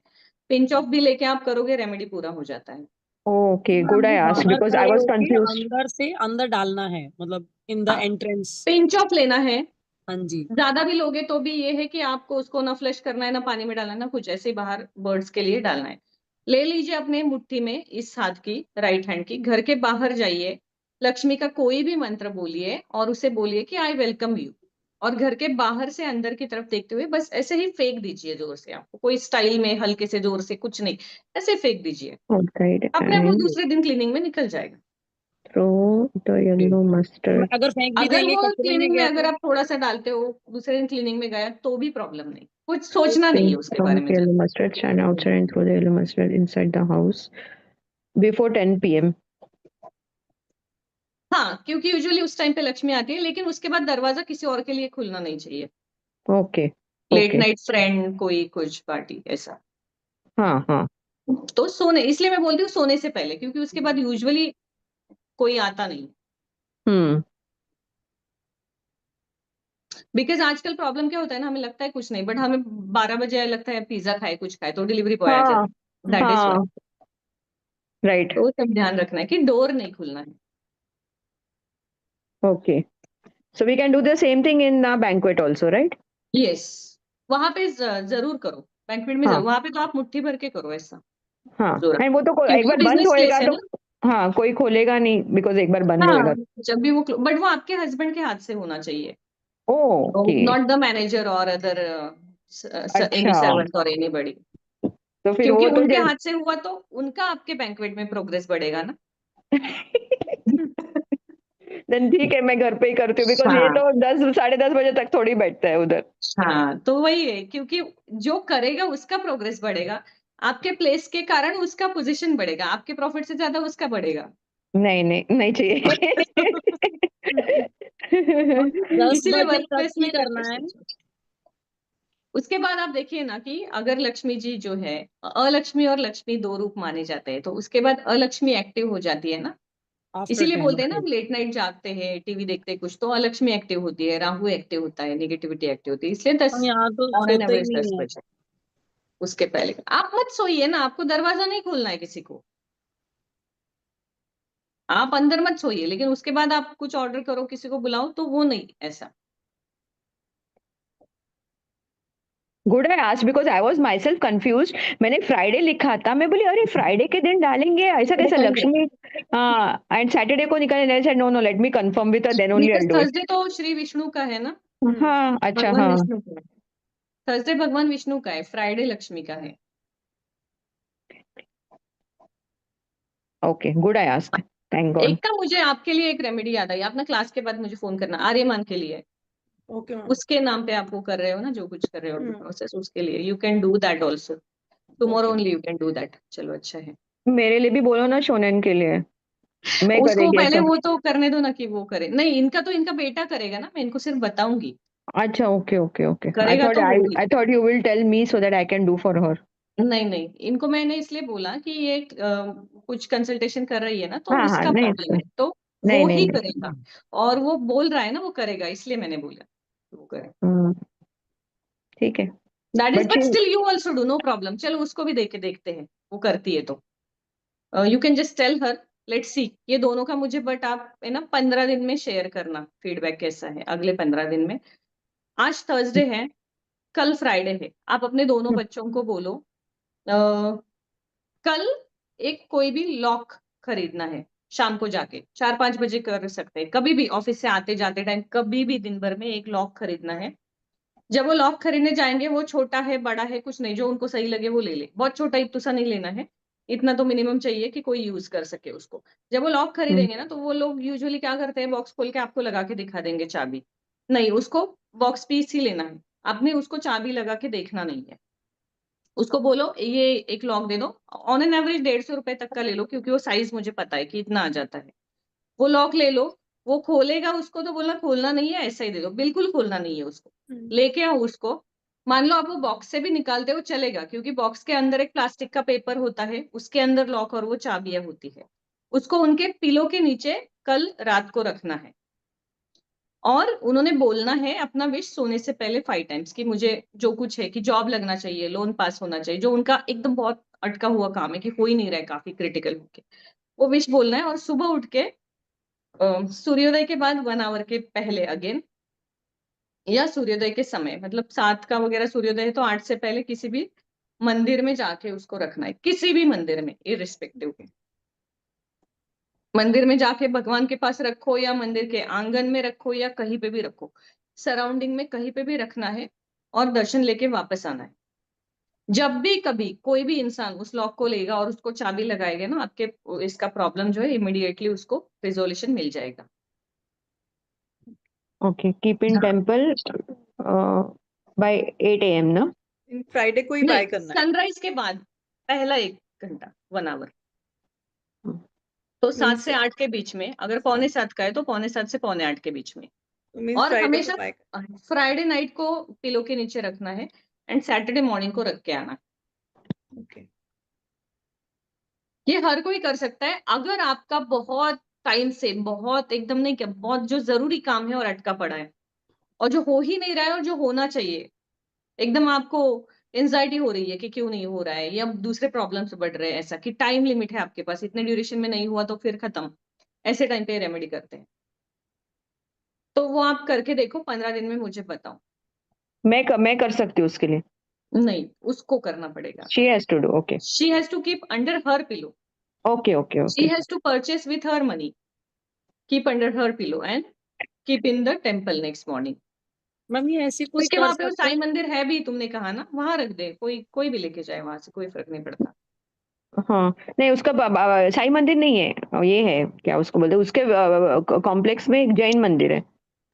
पिंच ऑफ भी लेके आप करोगे, रेमेडी पूरा हो जाता है। ओके, मैम गुड, आई वो आस्क्ड बाहर बिकॉज आई खड़े वाज होके कंफ्यूज्ड. अंदर से अंदर डालना है, मतलब इन द हाँ, एंट्रेंस? पिंच ऑफ लेना है। हाँ जी। ज्यादा भी लोगे तो भी ये है कि आपको उसको ना फ्लश करना है, ना पानी में डालना है, ना कुछ, ऐसे ही बाहर बर्ड्स के लिए डालना है। ले लीजिए अपने मुट्ठी में, इस हाथ की, राइट हैंड की, घर के बाहर जाइए, लक्ष्मी का कोई भी मंत्र बोलिए और उसे बोलिए कि आई वेलकम यू, और घर के बाहर से अंदर की तरफ देखते हुए बस ऐसे ही फेंक दीजिए जोर से। आपको कोई स्टाइल में हल्के से जोर से कुछ नहीं, ऐसे फेंक दीजिए, आउटसाइड अपने आप वो एंड दूसरे दिन क्लीनिंग में निकल जाएगा। थ्रो द येलो तो मस्टर्ड. अगर फेंक भी अगर देंगे वो कचरे में क्लीनिंग में, गया अगर तो? आप थोड़ा सा डालते हो, दूसरे दिन क्लीनिंग में गया तो भी प्रॉब्लम नहीं, कुछ सोचना नहीं है Pink उसके बारे from में yellow ज्यादा। mustard, stand outside and throw the yellow mustard inside the house before 10 p.m. हाँ, क्योंकि यूजुअली उस टाइम पे लक्ष्मी आती है, लेकिन उसके बाद दरवाजा किसी और के लिए खुलना नहीं चाहिए। Okay, let okay. Night friend, कोई कुछ पार्टी ऐसा, हाँ, हाँ. तो सोने, इसलिए मैं बोलती हूँ सोने से पहले, क्योंकि उसके बाद यूजुअली कोई आता नहीं। Hmm. बिकॉज आजकल प्रॉब्लम क्या होता है ना, हमें लगता है कुछ नहीं, बट हमें 12 बजे लगता है पिज्जा खाए, कुछ खाए, तो डिलीवरी बॉय आ हाँ, जाता है, दैट इज वाई। हाँ. Right. तो वो सब ध्यान रखना है कि डोर नहीं खुलना है। Okay. So we can do the same thing in banquet also, right? Yes, वहां पे जरूर करो, बैंक्वेट में हाँ जरूर, वहां पे तो आप मुट्ठी भर के करो ऐसा हाँ, जोरा, एंड वो तो एक क्योंकि वो बार बंद बिजनेस होएगा प्लेस है तो ना। हाँ, कोई खोलेगा नहीं बिकॉज एक बार बंद हाँ, होएगा। जब भी वो बट वो आपके हस्बैंड के हाथ से होना चाहिए, ओके, नॉट द मैनेजर और अदर एनी अच्छा, सर्वेंट और एनीबॉडी, तो फिर क्योंकि वो तो उनके हाथ से हुआ तो उनका आपके बैंक्वेट में प्रोग्रेस बढ़ेगा ना। देन ठीक है, मैं घर पे ही करती हूँ बिकॉज ये हाँ तो 10 10:30 बजे तक थोड़ी बैठता है उधर। हाँ, तो वही है, क्योंकि जो करेगा उसका प्रोग्रेस बढ़ेगा, आपके प्लेस के कारण उसका पोजीशन बढ़ेगा, आपके प्रॉफिट से ज्यादा उसका बढ़ेगा। नहीं नहीं नहीं चाहिए। दस इसीलिए बजे वर्क तक प्लेस ही में करना है। उसके बाद आप देखिए ना कि अगर लक्ष्मी जी जो है, अलक्ष्मी और लक्ष्मी दो रूप माने जाते हैं, तो उसके बाद अलक्ष्मी एक्टिव हो जाती है ना। आफ्टर इसीलिए 10 बोलते हैं ना, हम लेट नाइट जागते हैं, टीवी देखते हैं कुछ, तो अलक्ष्मी एक्टिव होती है, राहु एक्टिव होता है, नेगेटिविटी एक्टिव होती है, इसलिए हम 10 यहाँ तो ऑन एन सोते ही एवरेज 10 नहीं है। बजे उसके पहले आप मत सोइए ना, आपको दरवाजा नहीं खोलना है किसी को, आप अंदर मत सोइए, लेकिन उसके बाद आप कुछ ऑर्डर करो, किसी को बुलाओ, तो वो नहीं ऐसा। Good I asked because I was my self confuse. मैंने फ्राइडे लिखा था, मैं बोली अरे फ्राइडे के दिन डालेंगे ऐसा कैसा, निकल लक्ष्मी हाँ, एंड सैटरडे को निकाले, said no no let me confirm with then only I because do it. Thursday तो श्री विष्णु का है ना, हाँ अच्छा, भगवान हाँ विष्णु का है, थर्सडे भगवान विष्णु का है, फ्राइडे लक्ष्मी का है। Okay, good I asked, thank God. एक का मुझे आपके लिए एक रेमेडी याद आई, आप ना क्लास के बाद मुझे फोन करना, आर्यमान के लिए, ओके मैम। उसके नाम पे आप वो कर रहे हो ना, जो कुछ कर रहे हो हम्म। प्रोसेस, उसके लिए you can do that also, tomorrow okay. Only you can do that. चलो अच्छा है, मेरे लिए भी बोलो ना, शोनन के लिए मैं उसको करेगी पहले ऐसा। वो तो करने दो ना कि वो करे, नहीं इनका तो इनका बेटा करेगा ना, मैं इनको सिर्फ बताऊंगी, अच्छा ओके ओके ओके, आई करेगा थॉट तो आई होगी। I thought you will tell me so that I can do for her. नहीं नहीं, इनको मैंने इसलिए बोला कि ये कुछ कंसल्टेशन कर रही है ना, तो हाँ हाँ, उसका नहीं प्रॉब्लम है, तो नहीं वो नहीं ही नहीं। करेगा, और वो बोल रहा है ना वो करेगा, इसलिए मैंने बोला वो करे। हम्म, ठीक है, that is, but but still you also do, no problem, चलो उसको भी देख के देखते हैं, वो करती है तो you can just tell her, let's see, ये दोनों का मुझे, बट आप है ना 15 दिन में शेयर करना फीडबैक कैसा है, अगले 15 दिन में। आज थर्सडे है, कल फ्राइडे है, आप अपने दोनों बच्चों को बोलो कल एक कोई भी लॉक खरीदना है, शाम को जाके 4-5 बजे कर सकते हैं, कभी भी ऑफिस से आते जाते टाइम, कभी भी दिन भर में एक लॉक खरीदना है। जब वो लॉक खरीदने जाएंगे, वो छोटा है बड़ा है कुछ नहीं, जो उनको सही लगे वो ले ले, बहुत छोटा इतना सा नहीं लेना है, इतना तो मिनिमम चाहिए कि कोई यूज कर सके उसको। जब वो लॉक खरीदेंगे ना, तो वो लोग यूजुअली क्या करते हैं, बॉक्स खोल के आपको लगा के दिखा देंगे चाबी, नहीं उसको बॉक्स पीस ही लेना है, आपने उसको चाबी लगा के देखना नहीं है। उसको बोलो ये एक लॉक दे दो, ऑन एन एवरेज 150 रुपए तक का ले लो, क्योंकि वो साइज मुझे पता है कि इतना आ जाता है। वो लॉक ले लो, वो खोलेगा उसको तो बोलना खोलना नहीं है, ऐसा ही दे दो, बिल्कुल खोलना नहीं है उसको, लेके आओ उसको। मान लो आप वो बॉक्स से भी निकालते हो चलेगा, क्योंकि बॉक्स के अंदर एक प्लास्टिक का पेपर होता है, उसके अंदर लॉक और वो चाबियां होती है। उसको उनके पिलो के नीचे कल रात को रखना है, और उन्होंने बोलना है अपना विश सोने से पहले 5 टाइम्स, कि मुझे जो कुछ है, कि जॉब लगना चाहिए, लोन पास होना चाहिए, जो उनका एकदम बहुत अटका हुआ काम है कि हो ही नहीं रहा है काफी क्रिटिकल होके, वो विश बोलना है। और सुबह उठ के सूर्योदय के बाद 1 आवर के पहले अगेन, या सूर्योदय के समय, मतलब 7 का वगैरह सूर्योदय है तो 8 से पहले किसी भी मंदिर में जाके उसको रखना है, किसी भी मंदिर में इरिस्पेक्टिव, मंदिर में जाके भगवान के पास रखो, या मंदिर के आंगन में रखो, या कहीं पे भी रखो, सराउंडिंग में कहीं पे भी रखना है, और दर्शन लेके वापस आना है। जब भी कभी कोई भी इंसान उस लॉक को लेगा और उसको चाबी लगाएगा ना, आपके इसका प्रॉब्लम जो है इमिडिएटली उसको रिजोल्यूशन मिल जाएगा। ओके, कीप इन हाँ। टेम्पल बाय 8 AM ना। फ्राइडे को ही नहीं, बाय करना है। सनराइज के बाद पहला 1 घंटा, 1 आवर, तो 7 मीन्स से 8 के बीच में, अगर पौने 7 का है तो पौने 7 से पौने 8 के बीच में। मीन्स और फ्राइडे को हमेशा बाय फ्राइडे नाइट को पिलो के नीचे रखना है, एंड सैटरडे मॉर्निंग को रख के आना। ओके। ये हर कोई कर सकता है, अगर आपका बहुत टाइम से, बहुत एकदम नहीं, क्या बहुत जो जरूरी काम है और अटका पड़ा है, और जो हो ही नहीं रहा है, और जो होना चाहिए, एकदम आपको एंजाइटी हो रही है कि क्यों नहीं हो रहा है, या दूसरे प्रॉब्लम्स बढ़ रहे हैं, ऐसा कि टाइम लिमिट है आपके पास, इतने ड्यूरेशन में नहीं हुआ तो फिर खत्म, ऐसे टाइम पे रेमेडी करते हैं। तो वो आप करके देखो, 15 दिन में मुझे बताओ। मैं कर सकती हूँ उसके लिए? नहीं, उसको करना पड़ेगा। She has to do, okay she has to keep under her pillow, okay okay she okay. Has to purchase with her money, keep under her pillow and keep in the temple next morning. Ma'am ये ऐसे कोई उसके कर वहां पे वो सकता साई है? मंदिर है भी, तुमने कहा ना, वहां रख दे, कोई भी लेके जाए वहां से, कोई फर्क नहीं पड़ता। हाँ, नहीं उसका साई मंदिर नहीं है, ये है क्या उसको बोलते हैं, उसके कॉम्प्लेक्स में एक जैन मंदिर है।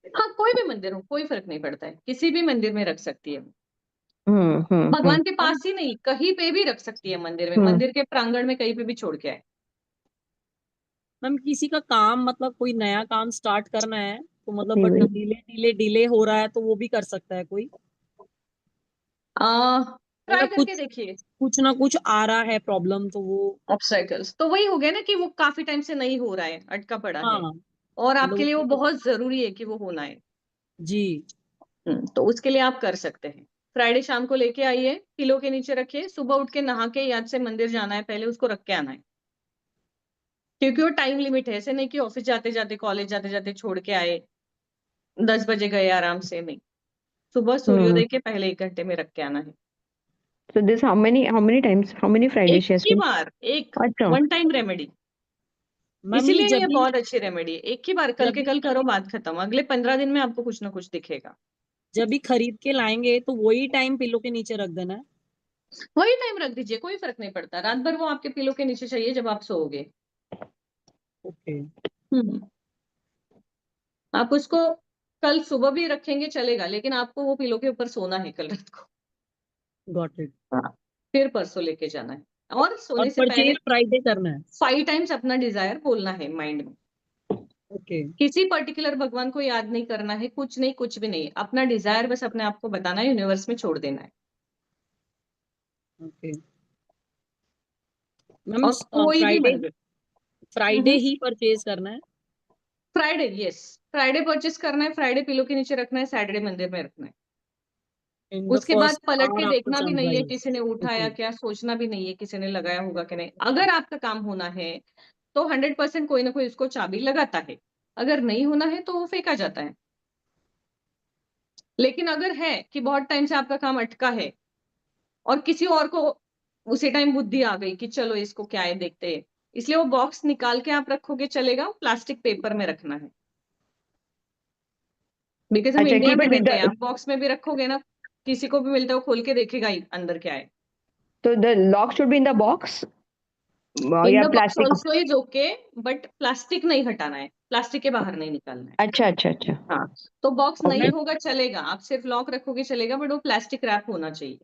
हाँ, कोई भी मंदिर हो, कोई फर्क नहीं पड़ता है, किसी भी मंदिर में रख सकती है। भगवान के मैम पास ही नहीं, कहीं पे भी रख सकती है मंदिर में, हम्म। मंदिर के प्रांगण में कहीं पे भी छोड़ के आए। मैम किसी का काम मतलब कोई नया काम स्टार्ट करना है तो मतलब नहीं बट वही। डिले हो रहा है तो वो भी कर सकता है कोई? ट्राई मतलब करके कुछ देखिए। कुछ ना कुछ आ रहा है प्रॉब्लम तो वो। ऑब्स्टेकल्स तो वही हो गया ना कि वो काफी टाइम से नहीं हो रहा है, अटका पड़ा है, हाँ और मतलब आपके लिए वो उसको बहुत जरूरी है कि वो होना है। जी। तो उसके लिए आप कर सकते हैं। फ्राइडे शाम को लेके आइए, पिलो के नीचे रखिए, सुबह उठ के नहा के याद से मंदिर जाना है, पहले उसको रख के आना है, क्योंकि वो टाइम लिमिट है। ऐसे नहीं कि ऑफिस जाते जाते, कॉलेज जाते जाते छोड़ के आए, 10 बजे गए आराम से, नहीं, सुबह हम्म। सूर्योदय के पहले 1 घंटे में रख के आना है। So this how many times, how many Fridays एक she has ही to? बार, एक अच्छा। वन टाइम रेमेडी, मैम इसीलिए ये बहुत अच्छी रेमेडी है। एक ही बार, कल जब के भी कल करो, बात खत्म, अगले 15 दिन में आपको कुछ ना कुछ दिखेगा। जब भी खरीद के लाएंगे तो वही टाइम पिलो के नीचे रख देना है? वही टाइम रख दीजिए, कोई फर्क नहीं पड़ता, रात भर वो आपके पिलो के नीचे चाहिए जब आप सोओगे। ओके हम्म आप उसको कल सुबह भी रखेंगे चलेगा, लेकिन आपको वो पिलो के ऊपर सोना है कल रात को। Got it. हाँ, फिर परसों लेके जाना है, और और सोने से पहले परचेज फ्राइडे करना है? 5 टाइम्स अपना डिजायर बोलना है माइंड में। ओके किसी पर्टिकुलर भगवान को याद नहीं करना है, कुछ नहीं, कुछ भी नहीं, अपना डिजायर बस अपने आप को बताना है, यूनिवर्स में छोड़ देना है। ओके मैम और कोई भी फ्राइडे मंदिर, फ्राइडे ही परचेज करना है? फ्राइडे, यस, फ्राइडे परचेस करना है, फ्राइडे पिलो के नीचे रखना है, सैटरडे मंदिर में रखना है। इन द उसके बाद फर्स्ट पलट के आवर आफ्टर देखना भी नहीं है सनराइज? किसी ने उठाया ओके क्या, सोचना भी नहीं है किसी ने लगाया होगा कि नहीं। अगर आपका काम होना है तो 100% कोई ना कोई उसको चाबी लगाता है, अगर नहीं होना है तो वो फेंका जाता है। लेकिन अगर है कि बहुत टाइम से आपका काम अटका है और किसी और को उसी टाइम बुद्धि आ गई कि चलो इसको क्या है देखते हैं, इसलिए वो बॉक्स निकाल के आप रखोगे चलेगा, प्लास्टिक पेपर में रखना है, बिकॉज हम अच्छा, इंडिया कीप में इट विद रहते हैं। द, आप बॉक्स में भी रखोगे ना, किसी को भी मिलता है वो खोल के देखेगा ही अंदर क्या है। तो the lock should be in the box in या the box plastic? Also is okay, but plastic नहीं हटाना है, प्लास्टिक के बाहर नहीं निकालना है। अच्छा अच्छा अच्छा। हाँ, तो बॉक्स नहीं ओके। मैम होगा चलेगा, आप सिर्फ लॉक रखोगे चलेगा, बट वो प्लास्टिक रैप होना चाहिए।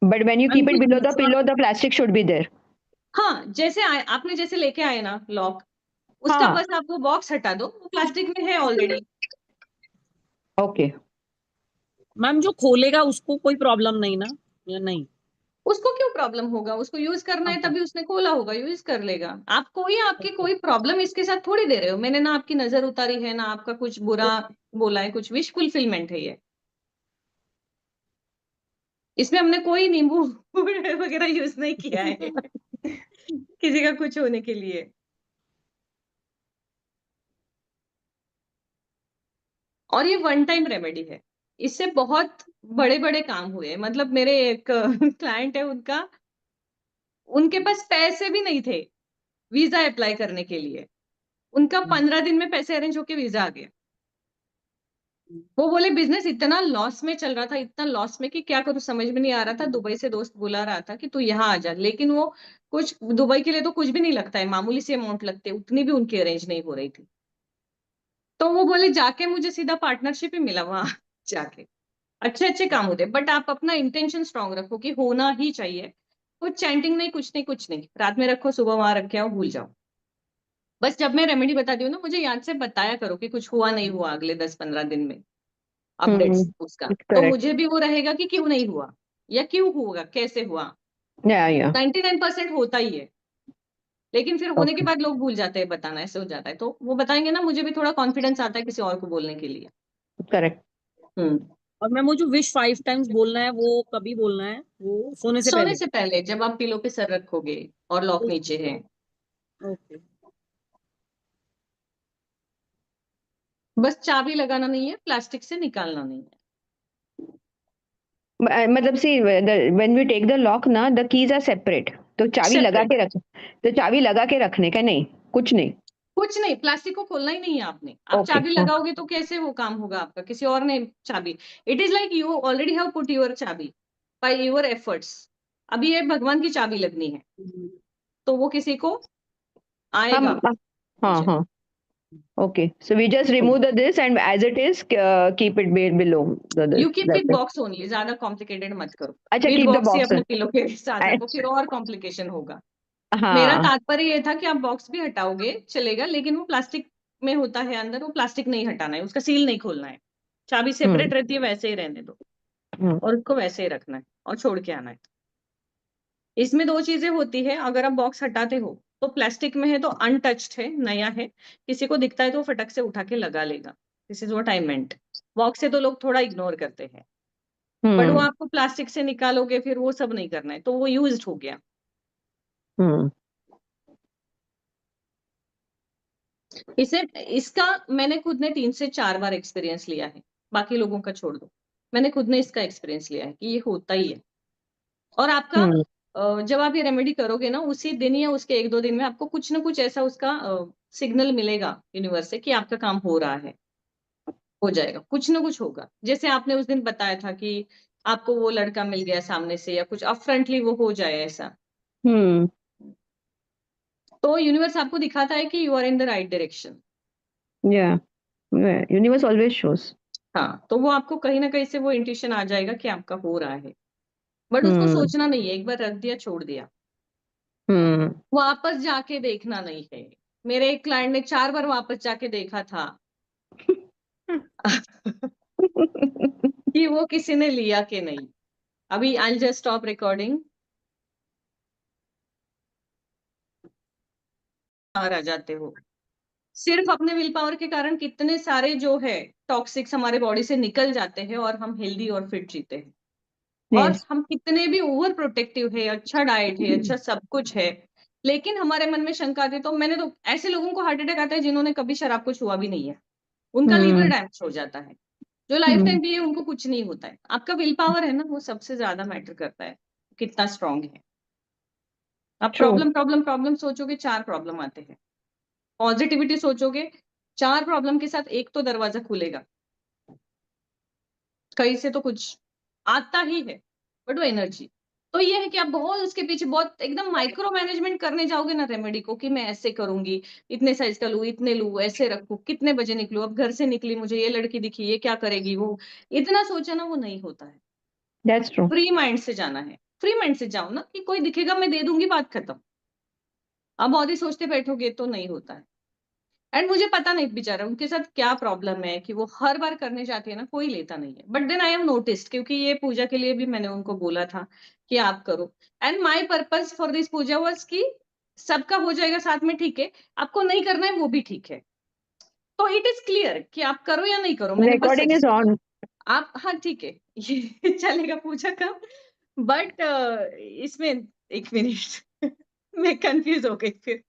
But when you ma'am keep it कोई बिलो द दूसरा pillow the plastic should be there. हाँ, जैसे आए आपने, जैसे लेके आए ना लॉक, उसका हाँ। बस आप वो बॉक्स हटा दो, वो प्लास्टिक में है ऑलरेडी। ओके। मैम जो खोलेगा उसको कोई प्रॉब्लम नहीं ना, या नहीं? उसको क्यों प्रॉब्लम होगा, उसको यूज करना है ओके तभी उसने खोला होगा, यूज कर लेगा। आप कोई, आपकी कोई प्रॉब्लम इसके साथ थोड़ी दे रहे हो, मैंने ना आपकी नजर उतारी है, ना आपका कुछ बुरा बोला है, कुछ विश फुलफिलमेंट है ये। इसमें हमने कोई नींबू वगैरह यूज नहीं किया है किसी का कुछ होने के लिए। और ये वन टाइम रेमेडी है, इससे बहुत बड़े बड़े काम हुए। मतलब मेरे एक क्लाइंट है, उनका, उनके पास पैसे भी नहीं थे वीजा अप्लाई करने के लिए, उनका 15 दिन में पैसे अरेंज होके वीजा आ गया। वो बोले बिजनेस इतना लॉस में चल रहा था, इतना लॉस में कि क्या करूं समझ में नहीं आ रहा था। दुबई से दोस्त बुला रहा था कि तू यहाँ आ जा, लेकिन वो कुछ, दुबई के लिए तो कुछ भी नहीं लगता है, मामूली सी अमाउंट लगते, उतनी भी उनकी अरेंज नहीं हो रही थी। तो वो बोले जाके मुझे सीधा पार्टनरशिप ही मिला वहां जाके। अच्छे अच्छे काम होते, बट आप अपना इंटेंशन स्ट्रांग रखो कि होना ही चाहिए। कुछ चैंटिंग नहीं, कुछ नहीं, कुछ नहीं, रात में रखो, सुबह वहां रख के आओ, भूल जाओ। बस जब मैं रेमेडी बताती हूँ ना, मुझे याद से बताया करो कि कुछ हुआ नहीं हुआ अगले 10-15 दिन में, अपडेट्स उसका। तो करेक्ट। मुझे भी वो रहेगा कि क्यों नहीं हुआ, या क्यों होगा, कैसे हुआ। या 99% होता ही है, लेकिन फिर होने के ओके। बाद लोग भूल जाते हैं बताना, ऐसे हो जाता है। तो वो बताएंगे ना, मुझे भी थोड़ा कॉन्फिडेंस आता है किसी और को बोलने के लिए। करेक्ट। हम्म और मैम वो जो विश 5 टाइम्स बोलना है वो कभी बोलना है, वो सोने से सोने पहले? से पहले, जब आप पिलो पे सर रखोगे और लॉक नीचे है। ओके बस चाबी लगाना नहीं है, प्लास्टिक से निकालना नहीं है। मतलब see when we take the lock ना, द कीज आर सेपरेट, तो चाबी लगा सेपरेट, के रख, तो चाबी लगा के रखने का नहीं, कुछ नहीं। कुछ नहीं, प्लास्टिक को खोलना ही नहीं है आपने। आप ओके चाबी लगाओगे तो कैसे वो काम होगा आपका, किसी और ने चाबी, it is like you already have put your चाबी बाय योर एफर्ट्स। अभी ये भगवान की चाबी लगनी है, तो वो किसी को हम आएगा हाँ मुझे। हाँ okay, so we just remove the this and as it is keep it below the you this, keep it that's it. Box only, ज्यादा कॉम्प्लिकेटेड मत करो। अच्छा, विद कीप द बॉक्स ही बॉक्स। अपने पिलो के साथ रखो, फिर और कॉम्प्लिकेशन होगा। मेरा हाँ। तात्पर्य ये था कि आप बॉक्स भी हटाओगे चलेगा, लेकिन वो प्लास्टिक में होता है अंदर, वो प्लास्टिक नहीं हटाना है, उसका सील नहीं खोलना है। चाबी हम्म सेपरेट रहती है, वैसे ही रहने दो हम्म और उसको वैसे ही रखना है और छोड़ के आना है। इसमें दो चीजें होती है, अगर आप बॉक्स हटाते हो तो प्लास्टिक में है तो अनटच्ड है, नया है, किसी को दिखता है तो वो फटक से उठा के लगा लेगा। This is what I meant. Box से तो लोग थोड़ा इग्नोर करते हैं, बट वो हम्म आपको प्लास्टिक से निकालोगे, फिर वो सब नहीं करना है, तो वो यूज्ड हो गया। हम्म इसे इसका मैंने खुद ने 3 से 4 बार एक्सपीरियंस लिया है, बाकी लोगों का छोड़ दो। मैंने खुद ने इसका एक्सपीरियंस लिया है कि ये होता ही है। और आपका हम्म जब आप ये रेमेडी करोगे ना, उसी दिन या उसके 1-2 दिन में आपको कुछ ना कुछ ऐसा उसका सिग्नल मिलेगा यूनिवर्स से कि आपका काम हो रहा है, हो जाएगा, कुछ ना कुछ होगा। जैसे आपने उस दिन बताया था कि आपको वो लड़का मिल गया सामने से, या कुछ अपफ्रंटली वो हो जाए ऐसा, हम्म तो यूनिवर्स आपको दिखाता है कि you are in the right direction. या यूनिवर्स ऑलवेज शोस। हाँ, तो वो आपको कहीं ना कहीं से वो इंट्यूशन आ जाएगा कि आपका हो रहा है, बट उसको हम्म सोचना नहीं है, एक बार रख दिया छोड़ दिया, हम्म वापस जाके देखना नहीं है। मेरे एक क्लाइंट ने 4 बार वापस जाके देखा था कि वो किसी ने लिया कि नहीं। अभी आई जस्ट स्टॉप रिकॉर्डिंग, आ जाते हो। सिर्फ अपने विल पावर के कारण कितने सारे जो है टॉक्सिक्स हमारे बॉडी से निकल जाते हैं और हम हेल्दी और फिट जीते हैं। और यस। हम कितने भी ओवर प्रोटेक्टिव है, अच्छा डाइट है, अच्छा सब कुछ है, लेकिन हमारे मन में शंका आती है। तो मैंने तो ऐसे लोगों को हार्ट अटैक आता है जिन्होंने कभी शराब को छुआ भी नहीं है, उनका लीवर हम्म डैमेज हो जाता है। जो लाइफ हम्म टाइम पिए उनको कुछ नहीं होता है। आपका विल पावर है ना, वो सबसे ज्यादा मैटर करता है, कितना स्ट्रांग है। आप ट्रू। प्रॉब्लम प्रॉब्लम प्रॉब्लम सोचोगे, 4 प्रॉब्लम आते हैं। पॉजिटिविटी सोचोगे, 4 प्रॉब्लम के साथ एक तो दरवाजा खुलेगा, कहीं से तो कुछ आता ही है। बट वो एनर्जी, तो ये है कि आप बहुत उसके पीछे बहुत एकदम माइक्रो मैनेजमेंट करने जाओगे ना रेमेडी को, कि मैं ऐसे करूंगी, इतने साइज का लूं, इतने लूं, ऐसे रखूं, कितने बजे निकलूं, अब घर से निकली, मुझे ये लड़की दिखी, ये क्या करेगी, वो इतना सोचा ना, वो नहीं होता है। That's true. फ्री माइंड से जाना है, फ्री माइंड से जाओ ना, कि कोई दिखेगा मैं दे दूंगी, बात खत्म। अब और ही सोचते बैठोगे तो नहीं होता है। एंड मुझे पता नहीं बेचारा उनके साथ क्या प्रॉब्लम है कि वो हर बार करने जाती है ना, कोई लेता नहीं है। But then I have noticed, क्योंकि ये पूजा के लिए भी मैंने उनको बोला था कि आप करो। And my purpose for this puja was कि सबका हो जाएगा साथ में, ठीक है, आपको नहीं करना है वो भी ठीक है। तो इट इज क्लियर कि आप करो या नहीं करो, मैंने बस रिकॉर्डिंग इज सजेस्ट किया। ऑन। आप हाँ ठीक है, ये चलेगा पूजा का। बट इसमें एक मिनट मैं कंफ्यूज हो गई फिर।